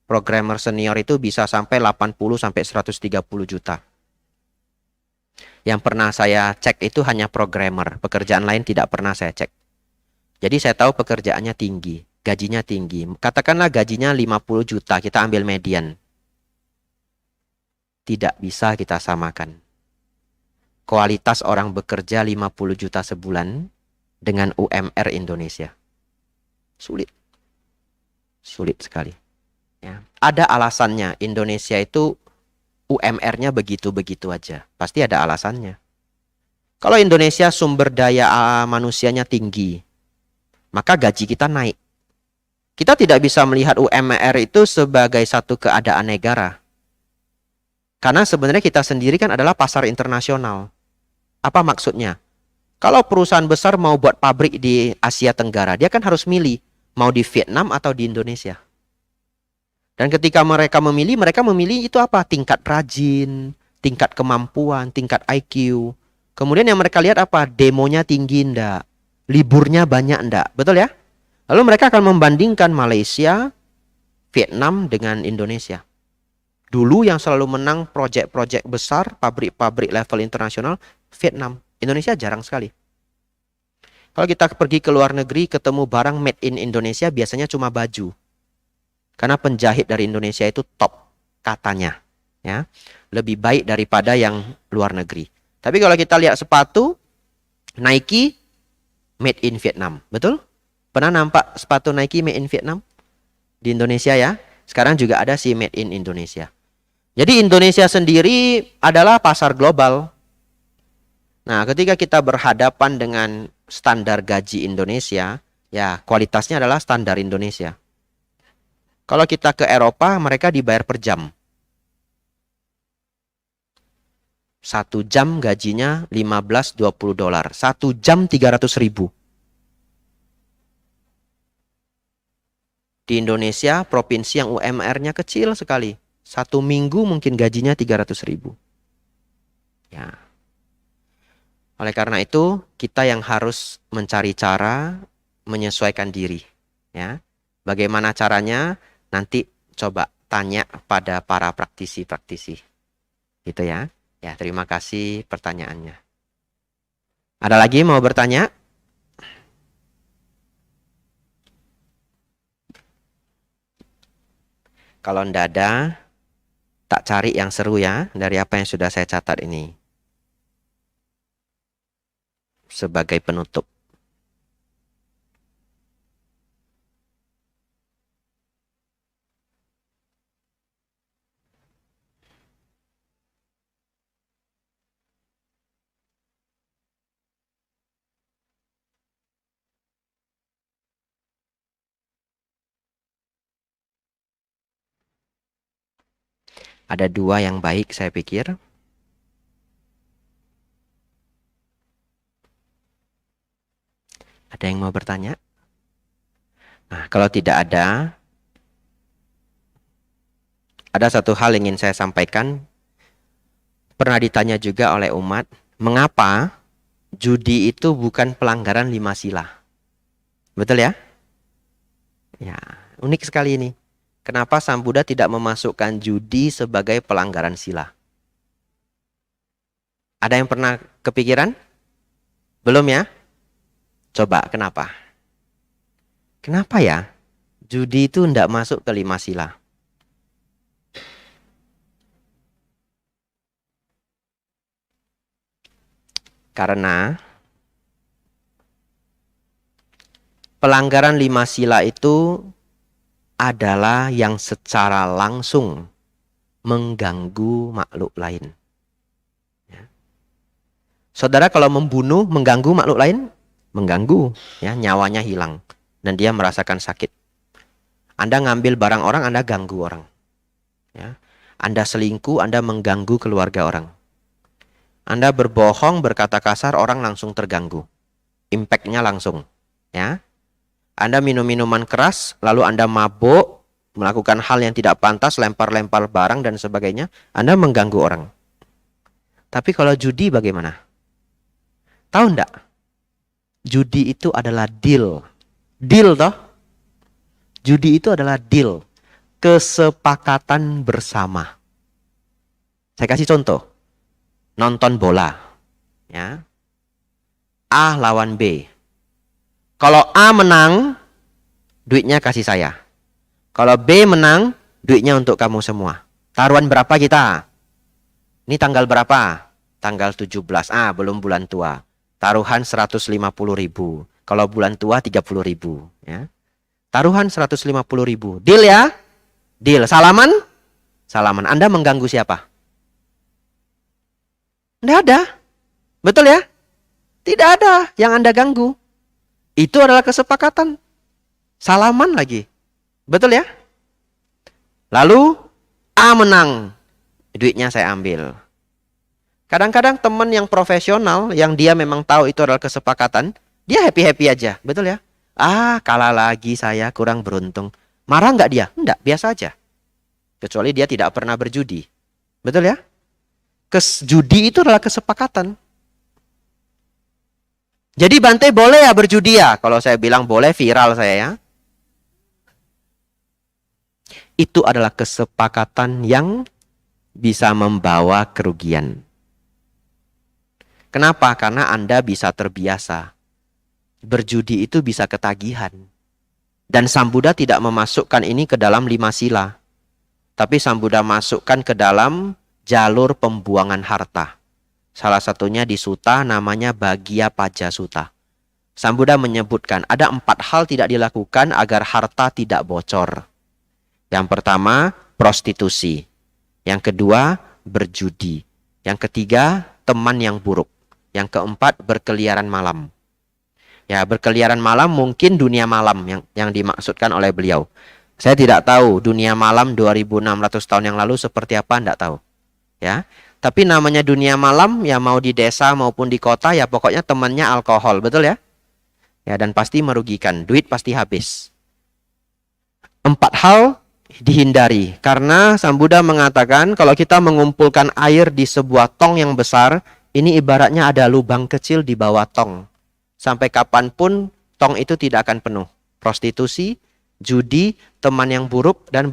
Programmer senior itu bisa sampai 80 sampai 130 juta. Yang pernah saya cek itu hanya programmer. Pekerjaan lain tidak pernah saya cek. Jadi saya tahu pekerjaannya tinggi. Gajinya tinggi. Katakanlah gajinya 50 juta. Kita ambil median. Tidak bisa kita samakan. Kualitas orang bekerja 50 juta sebulan dengan UMR Indonesia. Sulit. Sulit sekali. Ya. Ada alasannya. Indonesia itu UMR-nya begitu-begitu aja. Pasti ada alasannya. Kalau Indonesia sumber daya manusianya tinggi, maka gaji kita naik. Kita tidak bisa melihat UMR itu sebagai satu keadaan negara. Karena sebenarnya kita sendiri kan adalah pasar internasional. Apa maksudnya? Kalau perusahaan besar mau buat pabrik di Asia Tenggara, dia kan harus milih mau di Vietnam atau di Indonesia. Dan ketika mereka memilih itu apa? Tingkat rajin, tingkat kemampuan, tingkat IQ. Kemudian yang mereka lihat apa? Demonya tinggi enggak? Liburnya banyak enggak? Betul ya? Lalu mereka akan membandingkan Malaysia, Vietnam dengan Indonesia. Dulu yang selalu menang proyek-proyek besar, pabrik-pabrik level internasional, Vietnam. Indonesia jarang sekali. Kalau kita pergi ke luar negeri, ketemu barang made in Indonesia, biasanya cuma baju. Karena penjahit dari Indonesia itu top, katanya. Ya, lebih baik daripada yang luar negeri. Tapi kalau kita lihat sepatu, Nike, made in Vietnam. Betul? Pernah nampak sepatu Nike made in Vietnam? Di Indonesia ya. Sekarang juga ada si made in Indonesia. Jadi Indonesia sendiri adalah pasar global. Nah, ketika kita berhadapan dengan standar gaji Indonesia, ya kualitasnya adalah standar Indonesia. Kalau kita ke Eropa, mereka dibayar per jam. 1 jam gajinya 15-20 dolar. 1 jam 300.000. Di Indonesia, provinsi yang UMR-nya kecil sekali. 1 minggu mungkin gajinya 300.000. Ya. Oleh karena itu, kita yang harus mencari cara menyesuaikan diri. Ya. Bagaimana caranya? Nanti coba tanya pada para praktisi-praktisi. Gitu ya. Ya, terima kasih pertanyaannya. Ada lagi mau bertanya? Kalau ndak ada, tak cari yang seru ya dari apa yang sudah saya catat ini. Sebagai penutup. Ada dua yang baik saya pikir. Ada yang mau bertanya? Nah, kalau tidak ada satu hal yang ingin saya sampaikan. Pernah ditanya juga oleh umat, mengapa judi itu bukan pelanggaran 5 sila? Betul ya? Ya, unik sekali ini. Kenapa Sang Buddha tidak memasukkan judi sebagai pelanggaran sila? Ada yang pernah kepikiran? Belum ya? Coba, kenapa? Kenapa ya? Judi itu tidak masuk ke 5 sila. Karena pelanggaran 5 sila itu adalah yang secara langsung mengganggu makhluk lain. Ya. Saudara kalau membunuh mengganggu makhluk lain? Mengganggu, ya, nyawanya hilang dan dia merasakan sakit. Anda ngambil barang orang, Anda ganggu orang. Ya. Anda selingkuh, Anda mengganggu keluarga orang. Anda berbohong, berkata kasar, orang langsung terganggu. Impact-nya langsung. Ya. Anda minum minuman keras, lalu Anda mabuk, melakukan hal yang tidak pantas, lempar-lempar barang dan sebagainya, Anda mengganggu orang. Tapi kalau judi bagaimana? Tahu enggak? Judi itu adalah deal. Deal toh? Judi itu adalah deal. Kesepakatan bersama. Saya kasih contoh. Nonton bola. Ya. A lawan B. Kalau A menang, duitnya kasih saya. Kalau B menang, duitnya untuk kamu semua. Taruhan berapa kita? Ini tanggal berapa? Tanggal 17. Belum bulan tua. Taruhan 150.000. Kalau bulan tua 30.000. Ya. Taruhan 150.000. Deal ya? Deal. Salaman? Salaman. Anda mengganggu siapa? Tidak ada. Betul ya? Tidak ada yang Anda ganggu. Itu adalah kesepakatan. Salaman lagi. Betul ya? Lalu A menang. Duitnya saya ambil. Kadang-kadang teman yang profesional, yang dia memang tahu itu adalah kesepakatan, dia happy-happy aja. Betul ya? Kalah lagi saya, kurang beruntung. Marah nggak dia? Enggak, biasa aja. Kecuali dia tidak pernah berjudi. Betul ya? Judi itu adalah kesepakatan. Jadi Bante boleh ya berjudi ya? Kalau saya bilang boleh, viral saya ya. Itu adalah kesepakatan yang bisa membawa kerugian. Kenapa? Karena Anda bisa terbiasa. Berjudi itu bisa ketagihan. Dan Sang Buddha tidak memasukkan ini ke dalam 5 sila. Tapi Sang Buddha masukkan ke dalam jalur pembuangan harta. Salah satunya di suta namanya Bagya Paja Sutta. Sang Buddha menyebutkan ada 4 hal tidak dilakukan agar harta tidak bocor. Yang pertama, prostitusi. Yang kedua, berjudi. Yang ketiga, teman yang buruk. Yang keempat, berkeliaran malam. Ya, berkeliaran malam mungkin dunia malam yang dimaksudkan oleh beliau. Saya tidak tahu dunia malam 2600 tahun yang lalu seperti apa, tidak tahu. Ya, tapi namanya dunia malam ya mau di desa maupun di kota ya pokoknya temannya alkohol, betul ya? Ya, dan pasti merugikan, duit pasti habis. 4 hal dihindari karena Sang Buddha mengatakan kalau kita mengumpulkan air di sebuah tong yang besar, ini ibaratnya ada lubang kecil di bawah tong. Sampai kapanpun tong itu tidak akan penuh. Prostitusi, judi, teman yang buruk, dan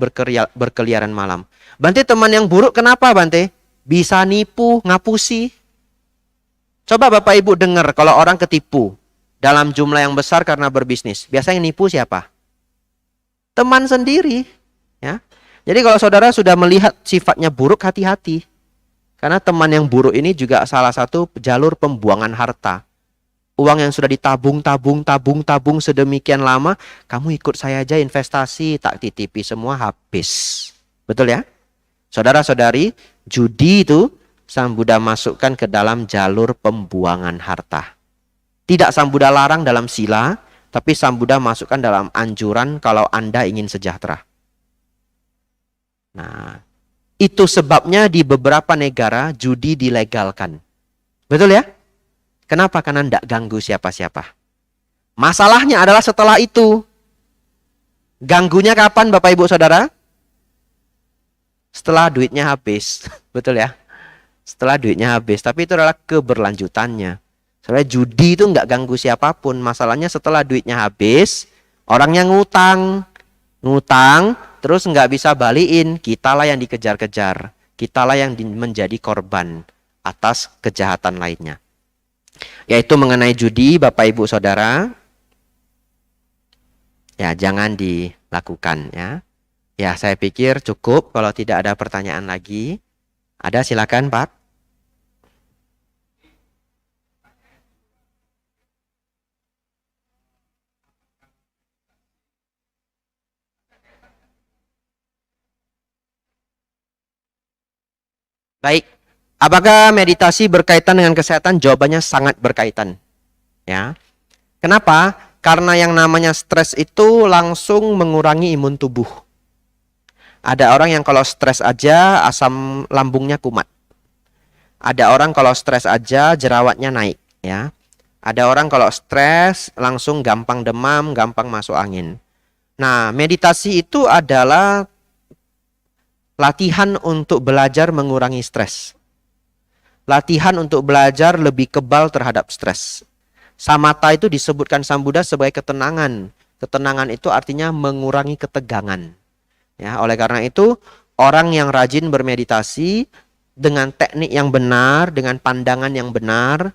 berkeliaran malam. Bante, teman yang buruk kenapa Bante? Bisa nipu, ngapusi. Coba Bapak Ibu dengar kalau orang ketipu dalam jumlah yang besar karena berbisnis. Biasanya yang nipu siapa? Teman sendiri. Ya. Jadi kalau saudara sudah melihat sifatnya buruk, hati-hati. Karena teman yang buruk ini juga salah satu jalur pembuangan harta. Uang yang sudah tabung sedemikian lama, kamu ikut saya aja investasi, tak titipi semua habis. Betul ya? Saudara-saudari, judi itu Sang Buddha masukkan ke dalam jalur pembuangan harta. Tidak Sang Buddha larang dalam sila, tapi Sang Buddha masukkan dalam anjuran kalau Anda ingin sejahtera. Nah, itu sebabnya di beberapa negara judi dilegalkan. Betul ya? Kenapa? Karena tidak ganggu siapa-siapa. Masalahnya adalah setelah itu. Ganggunya kapan Bapak Ibu Saudara? Setelah duitnya habis. Betul ya? Setelah duitnya habis. Tapi itu adalah keberlanjutannya. Sebenarnya judi itu nggak ganggu siapapun. Masalahnya setelah duitnya habis, orangnya ngutang. Ngutang, terus nggak bisa balikin. Kitalah yang dikejar-kejar. Kitalah yang menjadi korban atas kejahatan lainnya. Yaitu mengenai judi, Bapak Ibu Saudara, ya jangan dilakukan ya. Ya saya pikir cukup. Kalau tidak ada pertanyaan lagi, ada silakan Pak. Baik, apakah meditasi berkaitan dengan kesehatan? Jawabannya sangat berkaitan. Ya, kenapa? Karena yang namanya stres itu langsung mengurangi imun tubuh. Ada orang yang kalau stres aja asam lambungnya kumat. Ada orang kalau stres aja jerawatnya naik. Ya, ada orang kalau stres langsung gampang demam, gampang masuk angin. Nah, meditasi itu adalah latihan untuk belajar mengurangi stres. Latihan untuk belajar lebih kebal terhadap stres. Samatha itu disebutkan Sang Buddha sebagai ketenangan. Ketenangan itu artinya mengurangi ketegangan. Ya, oleh karena itu, orang yang rajin bermeditasi dengan teknik yang benar, dengan pandangan yang benar,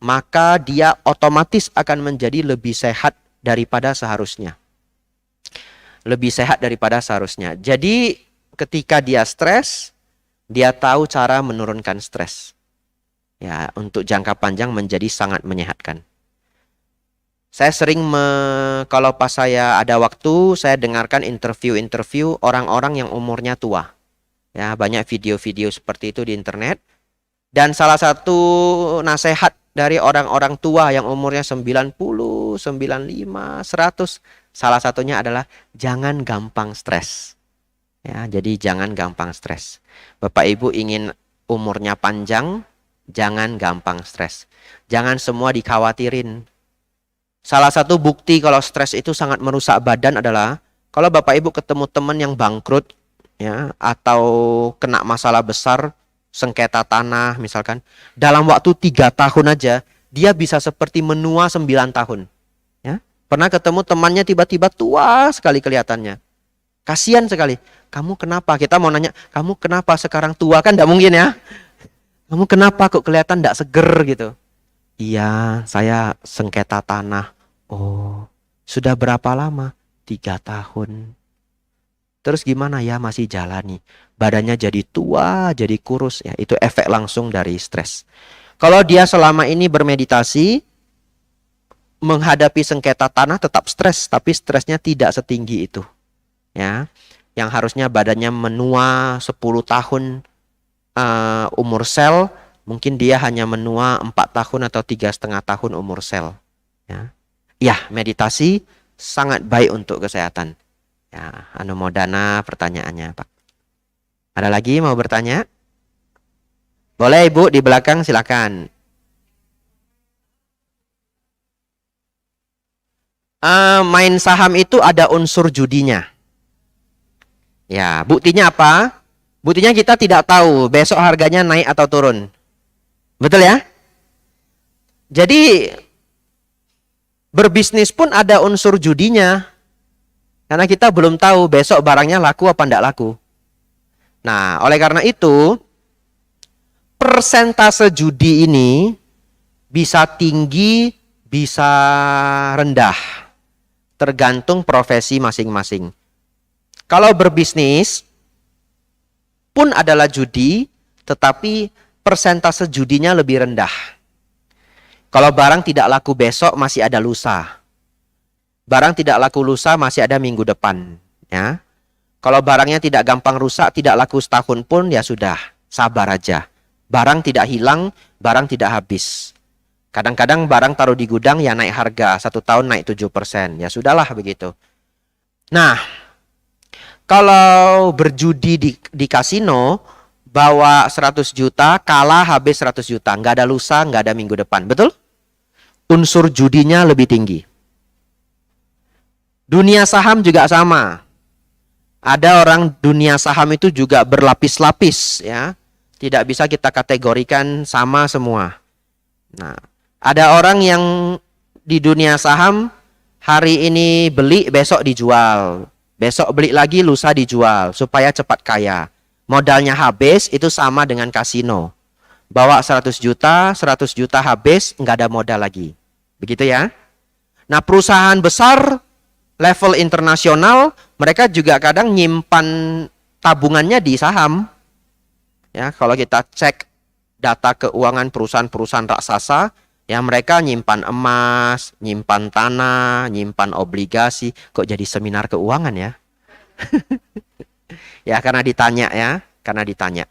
maka dia otomatis akan menjadi lebih sehat daripada seharusnya. Lebih sehat daripada seharusnya. Jadi, ketika dia stres, dia tahu cara menurunkan stres. Ya, untuk jangka panjang menjadi sangat menyehatkan. Saya sering kalau pas saya ada waktu, saya dengarkan interview-interview orang-orang yang umurnya tua. Ya, banyak video-video seperti itu di internet. Dan salah satu nasihat dari orang-orang tua yang umurnya 90, 95, 100, salah satunya adalah jangan gampang stres. Ya, jadi jangan gampang stres. Bapak Ibu ingin umurnya panjang, jangan gampang stres. Jangan semua dikhawatirin. Salah satu bukti kalau stres itu sangat merusak badan adalah kalau Bapak Ibu ketemu teman yang bangkrut ya, atau kena masalah besar, sengketa tanah misalkan, dalam waktu 3 tahun aja dia bisa seperti menua 9 tahun. Ya. Pernah ketemu temannya tiba-tiba tua sekali kelihatannya. Kasihan sekali. Kamu kenapa? Kita mau nanya, kamu kenapa sekarang tua? Kan tidak mungkin ya. Kamu kenapa kok kelihatan tidak seger gitu? Iya, saya sengketa tanah. Oh, sudah berapa lama? 3 tahun. Terus gimana ya? Masih jalani. Badannya jadi tua, jadi kurus. Ya, itu efek langsung dari stres. Kalau dia selama ini bermeditasi, menghadapi sengketa tanah tetap stres, tapi stresnya tidak setinggi itu. Ya, yang harusnya badannya menua 10 tahun umur sel, mungkin dia hanya menua 4 tahun atau 3,5 tahun umur sel. Ya, meditasi sangat baik untuk kesehatan. Ya, anumodana pertanyaannya, Pak. Ada lagi mau bertanya? Boleh Ibu di belakang silakan. Main saham itu ada unsur judinya. Ya, buktinya apa? Buktinya kita tidak tahu besok harganya naik atau turun. Betul ya? Jadi berbisnis pun ada unsur judinya. Karena kita belum tahu besok barangnya laku apa tidak laku. Nah, oleh karena itu persentase judi ini Bisa tinggi, bisa rendah. Tergantung profesi masing-masing. Kalau berbisnis pun adalah judi, tetapi persentase judinya lebih rendah. Kalau barang tidak laku besok, masih ada lusa. Barang tidak laku lusa, masih ada minggu depan. Ya. Kalau barangnya tidak gampang rusak, tidak laku setahun pun, ya sudah, sabar aja. Barang tidak hilang, barang tidak habis. Kadang-kadang barang taruh di gudang, ya naik harga. 1 tahun naik 7%. Ya sudahlah begitu. Nah, kalau berjudi di kasino, bawa 100 juta, kalah habis 100 juta. Nggak ada lusa, nggak ada minggu depan. Betul? Unsur judinya lebih tinggi. Dunia saham juga sama. Ada orang dunia saham itu juga berlapis-lapis, ya. Tidak bisa kita kategorikan sama semua. Nah, ada orang yang di dunia saham hari ini beli, besok dijual. Besok beli lagi, lusa dijual supaya cepat kaya. Modalnya habis, itu sama dengan kasino. Bawa 100 juta habis, nggak ada modal lagi. Begitu ya. Nah, perusahaan besar level internasional, mereka juga kadang nyimpan tabungannya di saham. Ya, kalau kita cek data keuangan perusahaan-perusahaan raksasa, ya mereka nyimpan emas, nyimpan tanah, nyimpan obligasi. Kok jadi seminar keuangan ya? Ya karena ditanya ya, karena ditanya.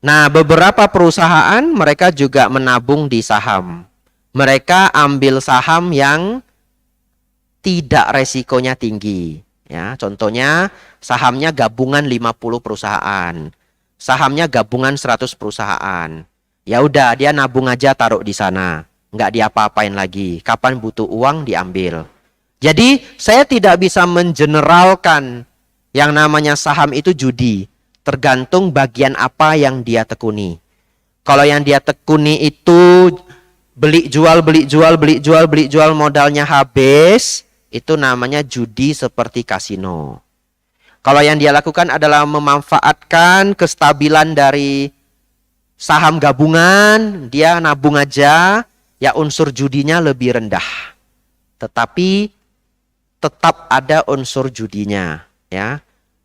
Nah, beberapa perusahaan mereka juga menabung di saham. Mereka ambil saham yang tidak resikonya tinggi. Ya, contohnya sahamnya gabungan 50 perusahaan. Sahamnya gabungan 100 perusahaan. Ya udah, dia nabung aja taruh di sana. Nggak diapa-apain lagi. Kapan butuh uang diambil. Jadi saya tidak bisa mengeneralkan yang namanya saham itu judi. Tergantung bagian apa yang dia tekuni. Kalau yang dia tekuni itu beli jual, beli jual, beli jual, beli jual, modalnya habis, itu namanya judi seperti kasino. Kalau yang dia lakukan adalah memanfaatkan kestabilan dari saham gabungan, dia nabung aja, ya unsur judinya lebih rendah. Tetapi tetap ada unsur judinya, ya.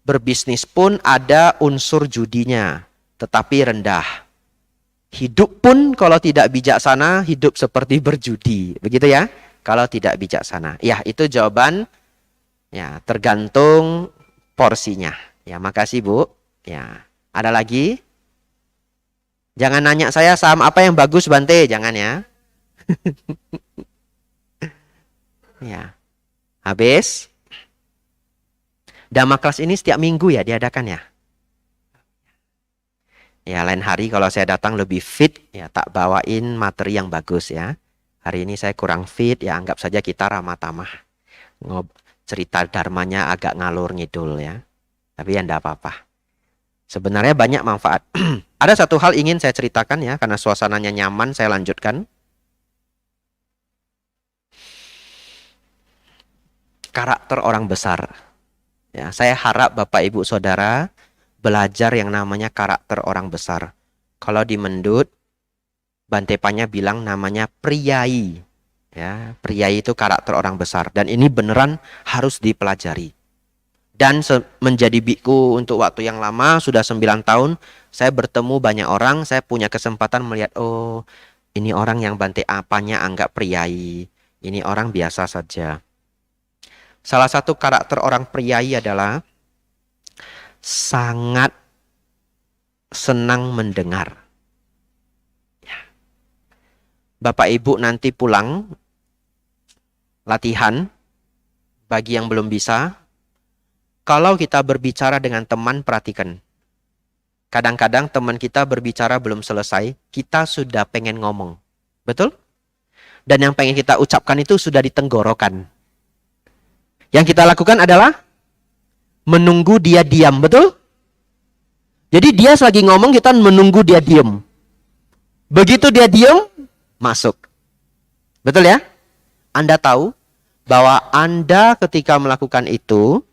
Berbisnis pun ada unsur judinya, tetapi rendah. Hidup pun kalau tidak bijaksana, hidup seperti berjudi. Begitu ya, kalau tidak bijaksana. Ya, itu jawaban, ya tergantung porsinya. Ya, makasih Bu. Ya, ada lagi? Jangan nanya saya saham apa yang bagus Bante, jangan ya. Ya. Habis. Dhamma kelas ini setiap minggu ya diadakan ya. Ya, lain hari kalau saya datang lebih fit, ya tak bawain materi yang bagus ya. Hari ini saya kurang fit, ya anggap saja kita ramah tamah. Cerita dharmanya agak ngalur ngidul ya. Tapi ya enggak apa-apa. Sebenarnya banyak manfaat. Ada satu hal ingin saya ceritakan ya, karena suasananya nyaman, saya lanjutkan. Karakter orang besar. Ya, saya harap Bapak Ibu Saudara belajar yang namanya karakter orang besar. Kalau di Mendut, Bante Panya bilang namanya priai. Ya, priai itu karakter orang besar. Dan ini beneran harus dipelajari. Dan menjadi biku untuk waktu yang lama, sudah 9 tahun, saya bertemu banyak orang, saya punya kesempatan melihat, oh ini orang yang Bante Panya anggap priai. Ini orang biasa saja. Salah satu karakter orang priai adalah sangat senang mendengar. Ya. Bapak Ibu nanti pulang latihan, bagi yang belum bisa, kalau kita berbicara dengan teman, perhatikan. Kadang-kadang teman kita berbicara belum selesai, kita sudah pengen ngomong. Betul? Dan yang pengen kita ucapkan itu sudah di tenggorokan. Yang kita lakukan adalah menunggu dia diam, betul? Jadi dia lagi ngomong, kita menunggu dia diam. Begitu dia diam, masuk. Betul ya? Anda tahu bahwa Anda ketika melakukan itu,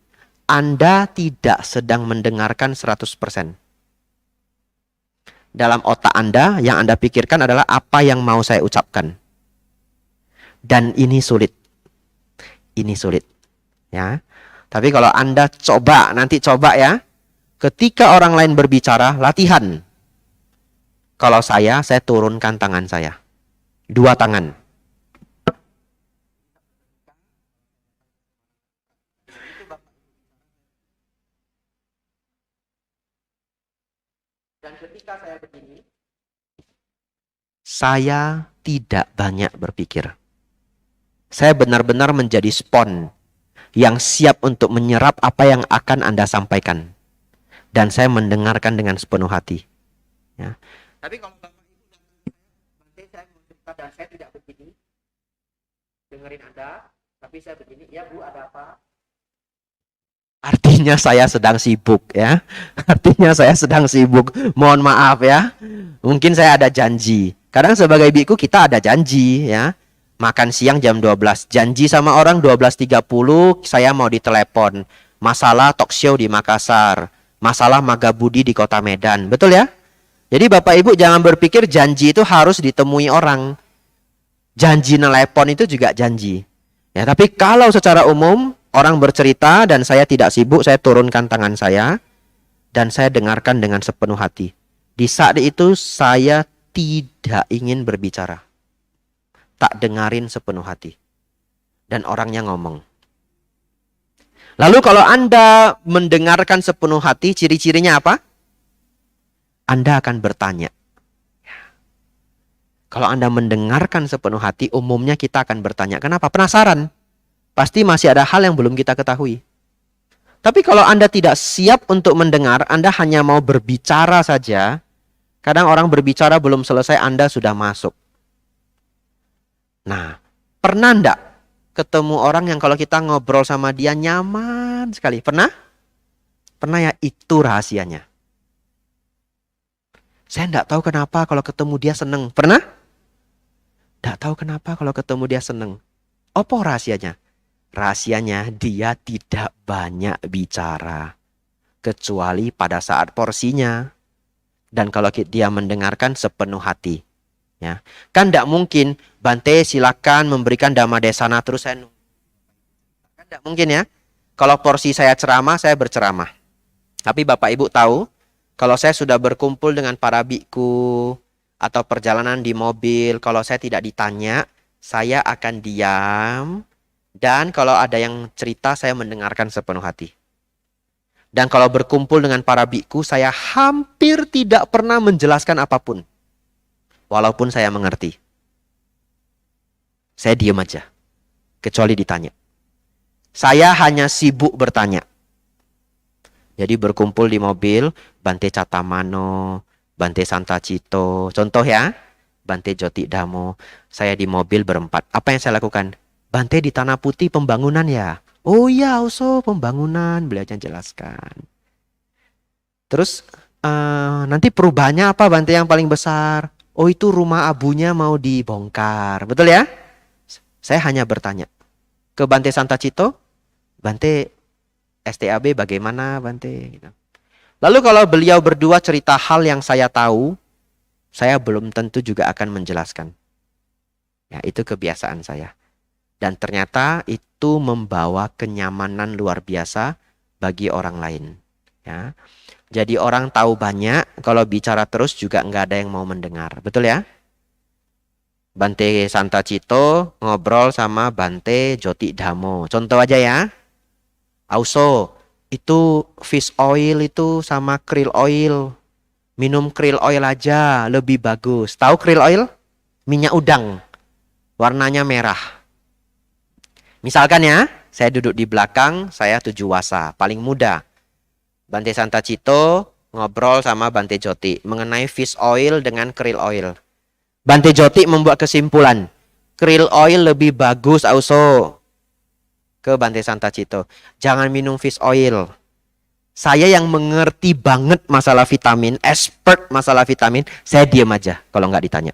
Anda tidak sedang mendengarkan 100%. dalam otak Anda, yang Anda pikirkan adalah apa yang mau saya ucapkan. Dan ini sulit. Ini sulit. Ya. Tapi kalau Anda nanti coba ya. Ketika orang lain berbicara, latihan. Kalau saya turunkan tangan saya. 2 tangan. Dan ketika saya begini, saya tidak banyak berpikir. Saya benar-benar menjadi spon yang siap untuk menyerap apa yang akan Anda sampaikan. Dan saya mendengarkan dengan sepenuh hati. Ya. Tapi kalau Bapak Ibu nanti saya mau cerita dan saya tidak begini, dengerin Anda, tapi saya begini, ya Bu, ada apa? Artinya saya sedang sibuk ya. Artinya saya sedang sibuk. Mohon maaf ya. Mungkin saya ada janji. Kadang sebagai biku kita ada janji ya. Makan siang jam 12. Janji sama orang 12.30 saya mau ditelepon. Masalah talk show di Makassar. Masalah Magabudi di Kota Medan. Betul ya? Jadi Bapak Ibu jangan berpikir janji itu harus ditemui orang. Janji nelepon itu juga janji. Ya, tapi kalau secara umum orang bercerita dan saya tidak sibuk, saya turunkan tangan saya dan saya dengarkan dengan sepenuh hati. Di saat itu saya tidak ingin berbicara. Tak dengarin sepenuh hati. Dan orangnya ngomong. Lalu kalau Anda mendengarkan sepenuh hati, ciri-cirinya apa? Anda akan bertanya. Kalau Anda mendengarkan sepenuh hati, umumnya kita akan bertanya. Kenapa? Penasaran. Pasti masih ada hal yang belum kita ketahui. Tapi kalau Anda tidak siap untuk mendengar, Anda hanya mau berbicara saja. Kadang orang berbicara belum selesai, Anda sudah masuk. Nah, pernah enggak ketemu orang yang kalau kita ngobrol sama dia nyaman sekali? Pernah? Pernah ya, itu rahasianya. Saya enggak tahu kenapa kalau ketemu dia seneng. Pernah? Enggak tahu kenapa kalau ketemu dia seneng. Apa rahasianya? Rahasianya dia tidak banyak bicara. Kecuali pada saat porsinya. Dan kalau dia mendengarkan sepenuh hati. Ya. Kan tidak mungkin Bante silakan memberikan Dhamma Desana terus saya nunggu. Kan tidak mungkin ya. Kalau porsi saya ceramah, saya berceramah. Tapi Bapak Ibu tahu, kalau saya sudah berkumpul dengan para biku atau perjalanan di mobil, kalau saya tidak ditanya, saya akan diam. Dan kalau ada yang cerita, saya mendengarkan sepenuh hati. Dan kalau berkumpul dengan para biku, saya hampir tidak pernah menjelaskan apapun. Walaupun saya mengerti. Saya diam aja. Kecuali ditanya. Saya hanya sibuk bertanya. Jadi berkumpul di mobil, Bante Catamano, Bante Santacito. Contoh ya, Bante Joti Damo. Saya di mobil berempat. Apa yang saya lakukan? Bante di Tanah Putih pembangunan ya? Oh iya, Oso pembangunan. Beliau akan jelaskan. Terus nanti perubahannya apa Bante yang paling besar? Oh itu rumah abunya mau dibongkar. Betul ya? Saya hanya bertanya. Ke Bante Santacito, Bante STAB bagaimana Bante? Gitu. Lalu kalau beliau berdua cerita hal yang saya tahu, saya belum tentu juga akan menjelaskan. Ya, itu kebiasaan saya. Dan ternyata itu membawa kenyamanan luar biasa bagi orang lain. Ya. Jadi orang tahu banyak, kalau bicara terus juga nggak ada yang mau mendengar. Betul ya? Bante Santacito ngobrol sama Bante Joti Damo. Contoh aja ya. Auso, itu fish oil itu sama krill oil. Minum krill oil aja, lebih bagus. Tahu krill oil? Minyak udang. Warnanya merah. Misalkan ya, saya duduk di belakang, saya tujuwasa, paling muda. Bante Santacito ngobrol sama Bante Joti mengenai fish oil dengan krill oil. Bante Joti membuat kesimpulan, krill oil lebih bagus Auso. Ke Bante Santacito, jangan minum fish oil. Saya yang mengerti banget masalah vitamin, expert masalah vitamin, saya diam aja kalau nggak ditanya.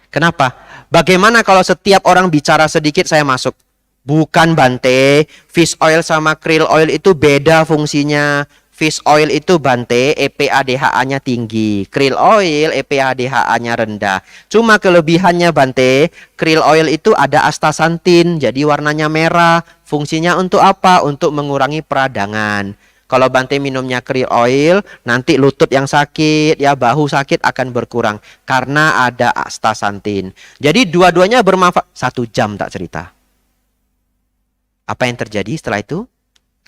Kenapa? Bagaimana kalau setiap orang bicara sedikit saya masuk? Bukan Bante, fish oil sama krill oil itu beda fungsinya. Fish oil itu Bante, EPA-DHA-nya tinggi. Krill oil, EPA-DHA-nya rendah. Cuma kelebihannya Bante, krill oil itu ada astaxanthin, jadi warnanya merah. Fungsinya untuk apa? Untuk mengurangi peradangan. Kalau Bante minumnya krill oil, nanti lutut yang sakit, ya bahu sakit akan berkurang. Karena ada astaxanthin. Jadi dua-duanya bermanfaat. 1 jam tak cerita. Apa yang terjadi setelah itu?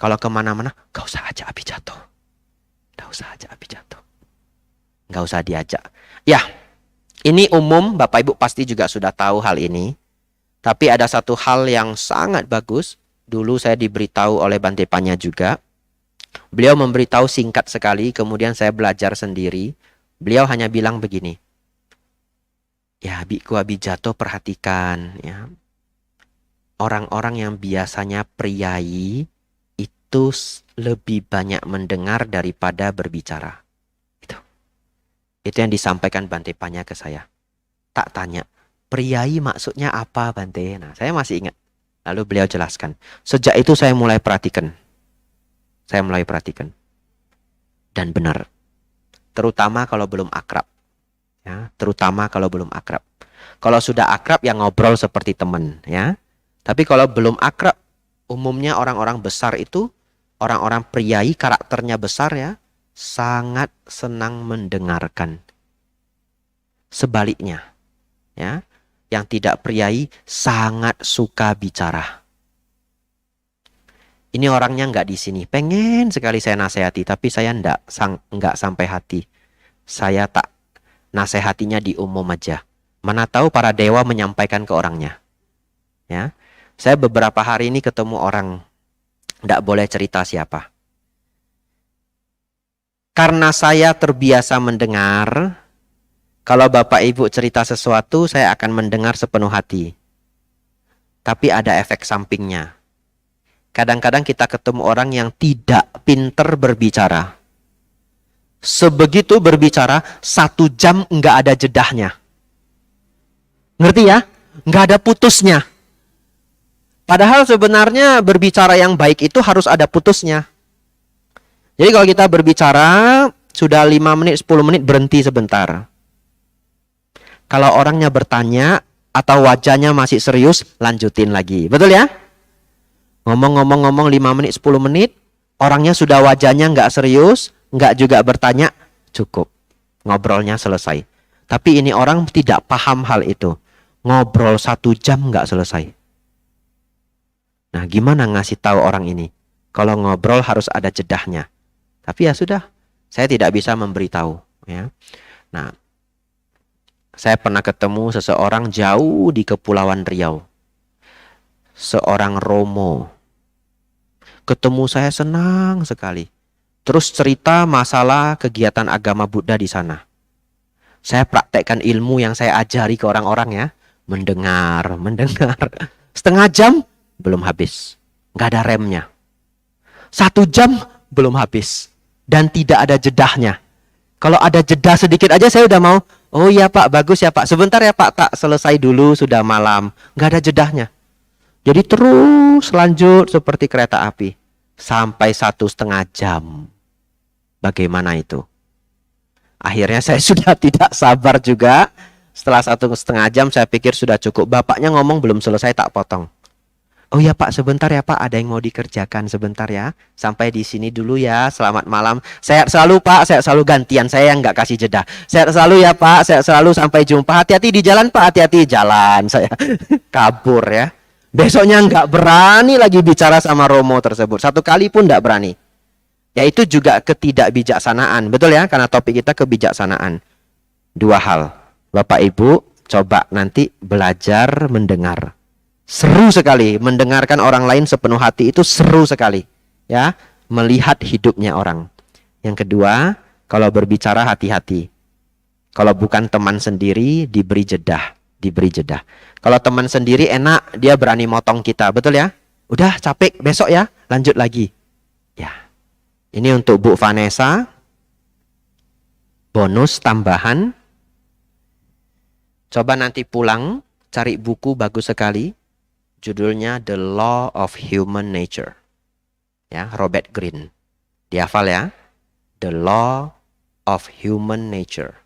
Kalau kemana-mana, gak usah ajak Abi jatuh. Gak usah ajak Abi jatuh. Gak usah diajak. Ya, ini umum, Bapak Ibu pasti juga sudah tahu hal ini. Tapi ada satu hal yang sangat bagus. Dulu saya diberitahu oleh Bante Panya juga. Beliau memberitahu singkat sekali, kemudian saya belajar sendiri. Beliau hanya bilang begini. Ya, Biku Abi jatuh perhatikan. Ya. Orang-orang yang biasanya priai, itu lebih banyak mendengar daripada berbicara. Itu yang disampaikan Bante Panya ke saya. Tak tanya, priai maksudnya apa Bante? Nah, saya masih ingat. Lalu beliau jelaskan. Sejak itu saya mulai perhatikan. Dan benar. Terutama kalau belum akrab. Ya, terutama kalau belum akrab. Kalau sudah akrab ya ngobrol seperti teman. Ya. Tapi kalau belum akrab, umumnya orang-orang besar itu, orang-orang priai karakternya besar ya, sangat senang mendengarkan. Sebaliknya, ya, yang tidak priai sangat suka bicara. Ini orangnya nggak di sini, pengen sekali saya nasihati, tapi saya nggak sampai hati. Saya tak nasihatinya di umum aja. Mana tahu para dewa menyampaikan ke orangnya. Ya, saya beberapa hari ini ketemu orang. Tidak boleh cerita siapa. Karena saya terbiasa mendengar, kalau Bapak Ibu cerita sesuatu, saya akan mendengar sepenuh hati. Tapi ada efek sampingnya. Kadang-kadang kita ketemu orang yang tidak pinter berbicara. Sebegitu berbicara, 1 jam nggak ada jedahnya. Ngerti ya? Nggak ada putusnya. Padahal sebenarnya berbicara yang baik itu harus ada putusnya. Jadi kalau kita berbicara, sudah 5 menit, 10 menit berhenti sebentar. Kalau orangnya bertanya, atau wajahnya masih serius, lanjutin lagi. Betul ya? Ngomong-ngomong 5 menit, 10 menit, orangnya sudah wajahnya nggak serius, nggak juga bertanya, cukup. Ngobrolnya selesai. Tapi ini orang tidak paham hal itu. Ngobrol 1 jam nggak selesai. Nah, gimana ngasih tahu orang ini? Kalau ngobrol harus ada jedahnya. Tapi ya sudah, saya tidak bisa memberitahu. Ya. Nah, saya pernah ketemu seseorang jauh di Kepulauan Riau. Seorang Romo. Ketemu saya senang sekali. Terus cerita masalah kegiatan agama Buddha di sana. Saya praktekkan ilmu yang saya ajari ke orang-orang ya. Mendengar. Setengah jam belum habis. Nggak ada remnya. 1 jam belum habis. Dan tidak ada jedahnya. Kalau ada jeda sedikit aja saya udah mau. Oh iya Pak, bagus ya Pak. Sebentar ya Pak, tak selesai dulu, sudah malam. Nggak ada jedahnya. Jadi terus lanjut seperti kereta api. Sampai 1,5 jam. Bagaimana itu? Akhirnya saya sudah tidak sabar juga. Setelah 1,5 jam saya pikir sudah cukup. Bapaknya ngomong belum selesai, tak potong. Oh ya Pak, sebentar ya Pak, ada yang mau dikerjakan sebentar ya. Sampai di sini dulu ya, selamat malam. Sehat selalu Pak, sehat selalu, gantian saya yang nggak kasih jeda. Sehat selalu ya Pak, sehat selalu, sampai jumpa. Hati-hati di jalan Pak, hati-hati jalan. Saya kabur ya. Besoknya nggak berani lagi bicara sama Romo tersebut. 1 kali pun nggak berani. Ya itu juga ketidakbijaksanaan, betul ya? Karena topik kita kebijaksanaan. 2 hal. Bapak Ibu coba nanti belajar mendengar. Seru sekali mendengarkan orang lain sepenuh hati, itu seru sekali ya, melihat hidupnya orang. Yang kedua, kalau berbicara hati-hati. Kalau bukan teman sendiri diberi jedah. Kalau teman sendiri enak, dia berani motong kita, betul ya? Udah capek, besok ya, lanjut lagi. Ya. Ini untuk Bu Vanessa. Bonus tambahan. Coba nanti pulang cari buku bagus sekali. Judulnya The Law of Human Nature. Ya, Robert Greene. Dihafal ya. The Law of Human Nature.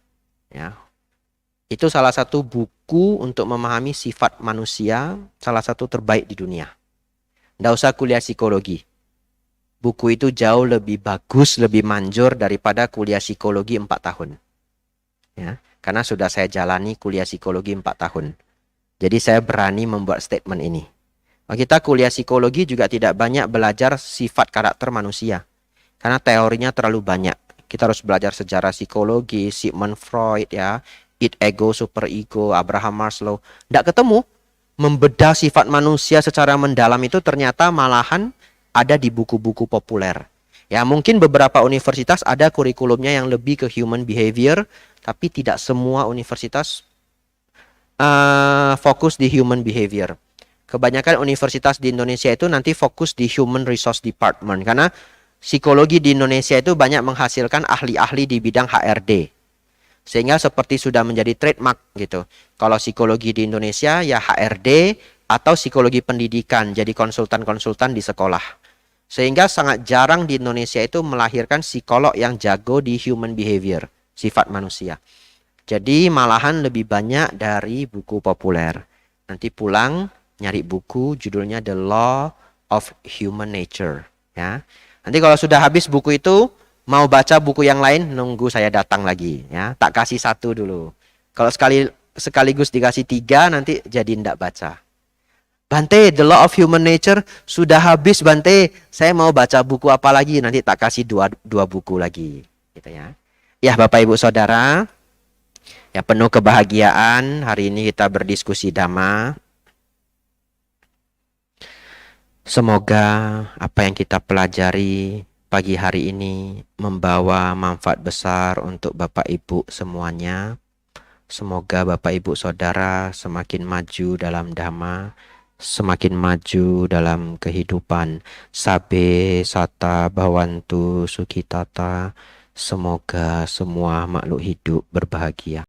Ya. Itu salah satu buku untuk memahami sifat manusia, salah satu terbaik di dunia. Nggak usah kuliah psikologi. Buku itu jauh lebih bagus, lebih manjur daripada kuliah psikologi 4 tahun. Ya, karena sudah saya jalani kuliah psikologi 4 tahun. Jadi saya berani membuat statement ini. Kita kuliah psikologi juga tidak banyak belajar sifat karakter manusia. Karena teorinya terlalu banyak. Kita harus belajar sejarah psikologi, Sigmund Freud, ya, id, ego, super ego, Abraham Maslow. Tidak ketemu. Membedah sifat manusia secara mendalam itu ternyata malahan ada di buku-buku populer. Ya, mungkin beberapa universitas ada kurikulumnya yang lebih ke human behavior, tapi tidak semua universitas fokus di human behavior. Kebanyakan universitas di Indonesia itu nanti fokus di human resource department, karena psikologi di Indonesia itu banyak menghasilkan ahli-ahli di bidang HRD. Sehingga seperti sudah menjadi trademark gitu. Kalau psikologi di Indonesia ya HRD atau psikologi pendidikan, jadi konsultan-konsultan di sekolah. Sehingga sangat jarang di Indonesia itu melahirkan psikolog yang jago di human behavior, sifat manusia. Jadi malahan lebih banyak dari buku populer. Nanti pulang nyari buku judulnya The Law of Human Nature, ya. Nanti kalau sudah habis buku itu, mau baca buku yang lain, nunggu saya datang lagi, ya. Tak kasih 1 dulu. Kalau sekaligus dikasih 3, nanti jadi ndak baca. Bante, The Law of Human Nature sudah habis, Bante. Saya mau baca buku apa lagi? Nanti tak kasih dua buku lagi, gitu ya. Ya, Bapak Ibu Saudara, ya penuh kebahagiaan hari ini kita berdiskusi Dhamma. Semoga apa yang kita pelajari pagi hari ini membawa manfaat besar untuk Bapak Ibu semuanya. Semoga Bapak Ibu Saudara semakin maju dalam Dhamma, semakin maju dalam kehidupan. Sabe sata bhavantu sukhitata. Semoga semua makhluk hidup berbahagia.